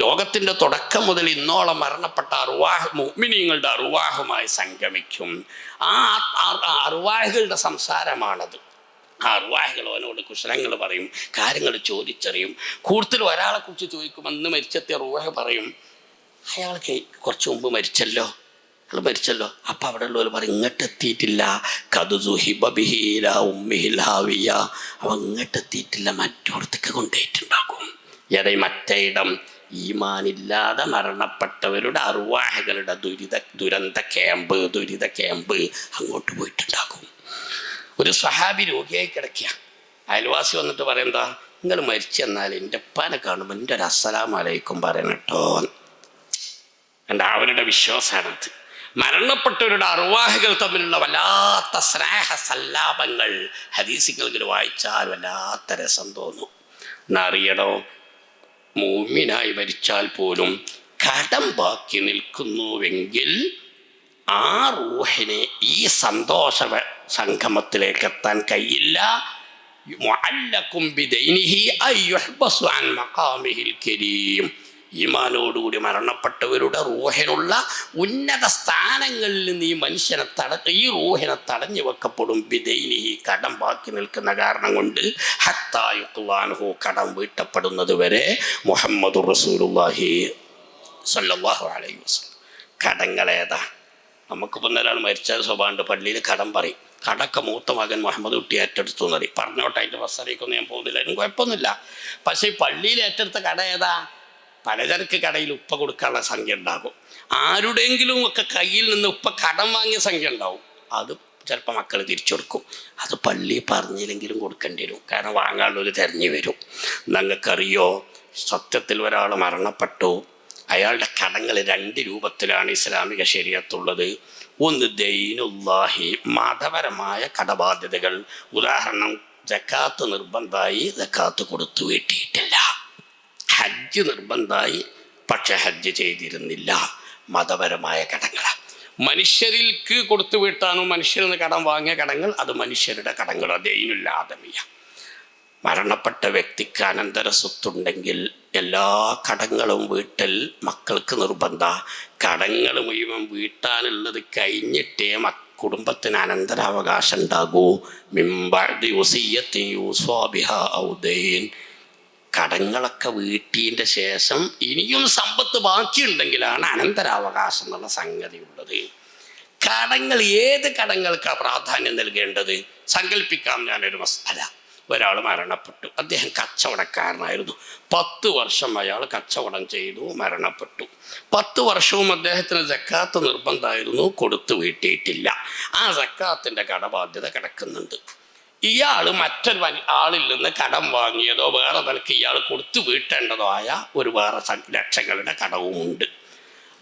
ലോകത്തിൻ്റെ തുടക്കം മുതൽ ഇന്നോളം മരണപ്പെട്ട അറുവാഹ് മുഅ്മിനീങ്ങളുടെ അറുവാഹുമായി സംഗമിക്കും. ആ അറുവാഹുകളുടെ സംസാരമാണത്. ആ അറുവാഹുകൾ അവനോട് കുശലങ്ങൾ പറയും, കാര്യങ്ങൾ ചോദിച്ചറിയും. കൂടുതൽ ഒരാളെ കുറിച്ച് ചോദിക്കുമ്പോൾ അന്ന് മരിച്ചെത്തിയ റൂഹ് പറയും, അയാൾക്ക് കുറച്ച് മുമ്പ് മരിച്ചല്ലോ, അയാൾ മരിച്ചല്ലോ. അപ്പം അവിടെ ഉള്ളവർ പറയും, ഇങ്ങോട്ട് എത്തിയിട്ടില്ല, കതുഹിബിഹില ഉമ്മിഹിലാവിയ, അവ ഇങ്ങോട്ട് എത്തിയിട്ടില്ല, മറ്റോടത്തേക്ക് കൊണ്ടുപോയിട്ടുണ്ടാകും. ഏതായി മറ്റേയിടം ഈമാനില്ലാതെ മരണപ്പെട്ടവരുടെ അറുവാഹകളുടെ ദുരന്ത ക്യാമ്പ് അങ്ങോട്ട് പോയിട്ടുണ്ടാകും. ഒരു സ്വഹാബി രോഗിയായി കിടക്കുക, അയൽവാസി വന്നിട്ട് പറയുന്നതാ, നിങ്ങൾ മരിച്ചെന്നാൽ എൻ്റെ ഉപ്പാനെ കാണുമ്പോൾ എൻ്റെ ഒരു അസ്സലാമു അലൈക്കും പറയണം കേട്ടോ. എൻ്റെ അവരുടെ വിശ്വാസമാണത്. മരണപ്പെട്ടവരുടെ അറുവാഹകൾ തമ്മിലുള്ള വല്ലാത്ത സ്നേഹ സല്ലാപങ്ങൾ ഹദീസുകളിൽ വായിച്ചാൽ വല്ലാത്ത രസം തോന്നും. എന്നറിയണോ, മുഅ്മിനായി മരിച്ചാൽ പോലും കടം ബാക്കി നിൽക്കുന്നുവെങ്കിൽ ആ റൂഹിനെ ഈ സന്തോഷ സംഗമത്തിലേക്ക് എത്താൻ കഴിയില്ല. മുഅല്ലഖും ബിദൈനിഹി അയ്യുഹ്ബസു അൻ മഖാമിഹിൽ കരീം. ഈമാനോടുകൂടി മരണപ്പെട്ടവരുടെ റൂഹിനുള്ള ഉന്നത സ്ഥാനങ്ങളിൽ നിന്ന് ഈ റൂഹിനെ തടഞ്ഞു വെക്കപ്പെടും. ബിദൈനിഹി, കടം ബാക്കി നിൽക്കുന്ന കാരണം കൊണ്ട്. ഹത്താ യുഖ്ലാൻഹു, കടം വീട്ടപ്പെടുന്നത് വരെ. മുഹമ്മദുർ റസൂലുള്ളാഹി സ്വല്ലല്ലാഹു അലൈഹി വസല്ലം. കടങ്ങളേതാ? നമുക്കിപ്പോൾ ഒരാൾ മരിച്ചാൽ സ്വഭാവമുണ്ട്, പള്ളിയിൽ കടം പറയും. കടക്ക മൂത്ത മകൻ മുഹമ്മദ് കുട്ടി ഏറ്റെടുത്തു എന്ന് പറയും. പറഞ്ഞോട്ടെ, അതിൻ്റെ വസ്ത്രയിക്കൊന്നും ഞാൻ പോകുന്നില്ല, അതിനും കുഴപ്പമൊന്നുമില്ല. പക്ഷേ ഈ പള്ളിയിൽ ഏറ്റെടുത്ത കട ഏതാ? പലചരക്ക് കടയിൽ ഉപ്പ കൊടുക്കാനുള്ള സംഖ്യ ഉണ്ടാകും. ആരുടെയെങ്കിലും ഒക്കെ കയ്യിൽ നിന്ന് ഉപ്പ കടം വാങ്ങിയ സംഖ്യ ഉണ്ടാവും. അത് ചിലപ്പോൾ മക്കൾ തിരിച്ചു കൊടുക്കും. അത് പള്ളി പറഞ്ഞില്ലെങ്കിലും കൊടുക്കേണ്ടി വരും, കാരണം വാങ്ങാനുള്ളൊരു തിരഞ്ഞു വരും. നിങ്ങൾക്കറിയോ, സത്യത്തിൽ ഒരാൾ മരണപ്പെട്ടു, അയാളുടെ കടങ്ങൾ 2 രൂപത്തിലാണ് ഇസ്ലാമിക ശരീഅത്തുള്ളത്. ഒന്ന് ദൈനുല്ലാഹി, മതപരമായ കടബാധ്യതകൾ. ഉദാഹരണം, സക്കാത്ത് നിർബന്ധമായി, സക്കാത്ത് കൊടുത്തു വീട്ടിയിട്ടില്ല. ഹജ്ജ് നിർബന്ധമായി, പക്ഷെ ഹജ്ജ് ചെയ്തിരുന്നില്ല. മതപരമായ കടങ്ങൾ. മനുഷ്യരിൽക്ക് കൊടുത്തു വീട്ടാനോ മനുഷ്യരിൽ നിന്ന് കടം വാങ്ങിയ കടങ്ങൾ, അത് മനുഷ്യരുടെ കടങ്ങൾ. ദൈനുൽ ആദമിയ. മരണപ്പെട്ട വ്യക്തിക്ക് അനന്തര സ്വത്തുണ്ടെങ്കിൽ എല്ലാ കടങ്ങളും വീട്ടൽ മക്കൾക്ക് നിർബന്ധ. കടങ്ങൾ മുഴുവൻ വീട്ടാനുള്ളത് കഴിഞ്ഞിട്ടേ കുടുംബത്തിന് അനന്തരാവകാശം ഉണ്ടാകൂ. മിമ്പഅദി വസിയ്യത്തിൻ യൂസാ ബിഹാ ഔ ദൈൻ. കടങ്ങളൊക്കെ വീട്ടിൻ്റെ ശേഷം ഇനിയും സമ്പത്ത് ബാക്കിയുണ്ടെങ്കിലാണ് അനന്തരാവകാശം എന്നുള്ള സംഗതി ഉള്ളത്. കടങ്ങൾ, ഏത് കടങ്ങൾക്കാണ് പ്രാധാന്യം നൽകേണ്ടത്? സങ്കല്പിക്കാം ഞാനൊരു മസാല. ഒരാൾ മരണപ്പെട്ടു, അദ്ദേഹം കച്ചവടക്കാരനായിരുന്നു. 10 വർഷം അയാൾ കച്ചവടം ചെയ്തു, മരണപ്പെട്ടു. 10 വർഷവും അദ്ദേഹത്തിന് സക്കാത്ത് നിർബന്ധമായിരുന്നു, കൊടുത്തു വീട്ടിയിട്ടില്ല. ആ സക്കാത്തിൻ്റെ കടബാധ്യത കിടക്കുന്നുണ്ട്. ഇയാൾ മറ്റൊരു ആളിൽ നിന്ന് കടം വാങ്ങിയതോ വേറെ നിലക്ക് ഇയാൾ കൊടുത്തു വീട്ടേണ്ടതോ ആയ ഒരു വേറെ ലക്ഷങ്ങളുടെ കടവുമുണ്ട്.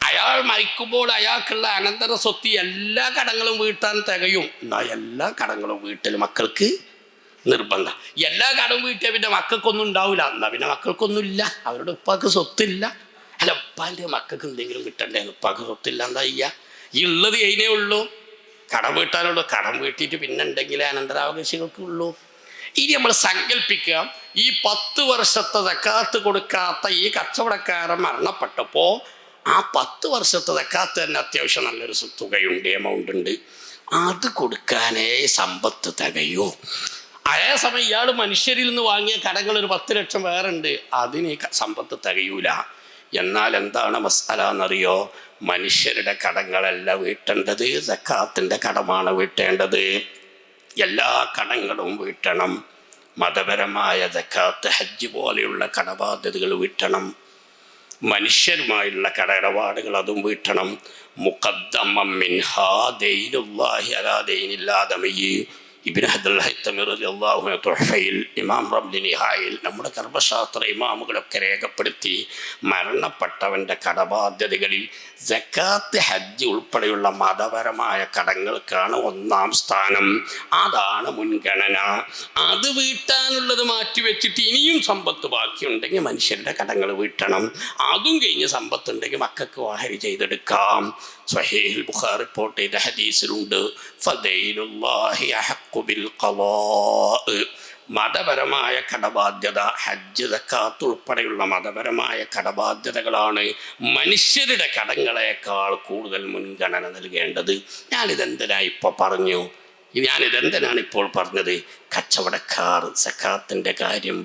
അയാൾ മരിക്കുമ്പോൾ അയാൾക്കുള്ള അനന്തര സ്വത്ത് എല്ലാ കടങ്ങളും വീട്ടാൻ തികയും. എന്നാൽ എല്ലാ കടങ്ങളും വീട്ടിൽ മക്കൾക്ക് നിർബന്ധം. എല്ലാ കടവും വീട്ടിയാൽ പിന്നെ മക്കൾക്കൊന്നും ഉണ്ടാവില്ല. എന്നാൽ പിന്നെ മക്കൾക്കൊന്നുമില്ല, അവരുടെ ഉപ്പാക്ക് സ്വത്തില്ല. അല്ല, ഉപ്പാൻ്റെ മക്കൾക്ക് എന്തെങ്കിലും കിട്ടണ്ടേ? ഉപ്പാക്ക് സ്വത്തില്ല, എന്താ ചെയ്യുക? ഈ ഉള്ളത് അതിനേ ഉള്ളൂ, കടം വീട്ടാനുള്ളൂ. കടം വീട്ടിയിട്ട് പിന്നെ ഉണ്ടെങ്കിലേ അനന്തരാവകാശികൾക്ക് ഉള്ളൂ. ഇനി നമ്മൾ സങ്കല്പിക്കുക, ഈ 10 വർഷത്തെ സക്കാത്ത് കൊടുക്കാത്ത ഈ കച്ചവടക്കാരൻ മരണപ്പെട്ടപ്പോൾ ആ 10 വർഷത്തെ സക്കാത്ത് തന്നെ അത്യാവശ്യം നല്ലൊരു തുകയുണ്ട്, എമൗണ്ട് ഉണ്ട്. അത് കൊടുക്കാനേ സമ്പത്ത് തികയൂ. അതേസമയം ഇയാൾ മനുഷ്യരിൽ നിന്ന് വാങ്ങിയ കടങ്ങൾ ഒരു 10 ലക്ഷം വേറെ ഉണ്ട്, അതിന് സമ്പത്ത് തികയൂല. എന്നാൽ എന്താണ് മസാല എന്നറിയോ? മനുഷ്യരുടെ കടങ്ങളല്ല വീട്ടേണ്ടത്, സക്കാത്തിൻ്റെ കടമാണ് വീട്ടേണ്ടത്. എല്ലാ കടങ്ങളും വീട്ടണം. മതപരമായ സക്കാത്ത്, ഹജ്ജ് പോലെയുള്ള കടബാധ്യതകൾ വീട്ടണം. മനുഷ്യരുമായുള്ള കടയിടപാടുകൾ അതും വീട്ടണം. മുഖദ്ദമം മിൻഹാ ദൈനുല്ലാഹി അലാ ദൈനിൽ ആദമിയ്യി. ഇബ്നു ഹദൽ ഹൈതമി റളിയല്ലാഹു അൻഹു തുഹ്ഫയിൽ, ഇമാം റംലി നിഹായിൽ, നമ്മുടെ കർമ്മശാസ്ത്ര ഇമാമുകളൊക്കെ രേഖപ്പെടുത്തി, മരണപ്പെട്ടവൻ്റെ കടബാധ്യതകളിൽ സക്കാത്ത്, ഹജ്ജ് ഉൾപ്പെടെയുള്ള മതപരമായ കടങ്ങൾക്കാണ് 1-ാം സ്ഥാനം. അതാണ് മുൻഗണന. അത് വീട്ടാനുള്ളത് മാറ്റിവെച്ചിട്ട് ഇനിയും സമ്പത്ത് ബാക്കിയുണ്ടെങ്കിൽ മനുഷ്യരുടെ കടങ്ങൾ വീട്ടണം. അതും കഴിഞ്ഞ് സമ്പത്തുണ്ടെങ്കിൽ മക്കൾക്ക് വാഹരി ചെയ്തെടുക്കാം. സ്വഹീഹുൽ ബുഖാരി റിപ്പോർട്ട് ചെയ്ത ഹദീസിലുണ്ട്, ഫദൈനുല്ലാഹി അഹഖ് അഹഖു ബിൽ ഖളാ. മതപരമായ കടബാധ്യത, ഹജ്ജ്, സക്കാത്ത് ഉൾപ്പെടെയുള്ള മതപരമായ കടബാധ്യതകളാണ് മനുഷ്യരുടെ കടങ്ങളെക്കാൾ കൂടുതൽ മുൻഗണന നൽകേണ്ടത്. ഞാനിതെന്തിനാ ഇപ്പോൾ പറഞ്ഞു? ഞാനിതെന്തിനാണ് ഇപ്പോൾ പറഞ്ഞത്? കച്ചവടക്കാർ സക്കാത്തിൻ്റെ കാര്യം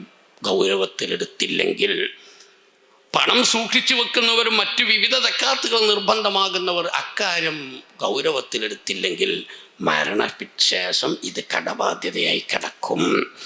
ഗൗരവത്തിലെടുത്തില്ലെങ്കിൽ, പണം സൂക്ഷിച്ചു വെക്കുന്നവർ, മറ്റു വിവിധ സക്കാത്തുകൾ നിർബന്ധമാകുന്നവർ അക്കാര്യം ഗൗരവത്തിലെടുത്തില്ലെങ്കിൽ മരണശേഷം ഇത് കടബാധ്യതയായി കിടക്കും.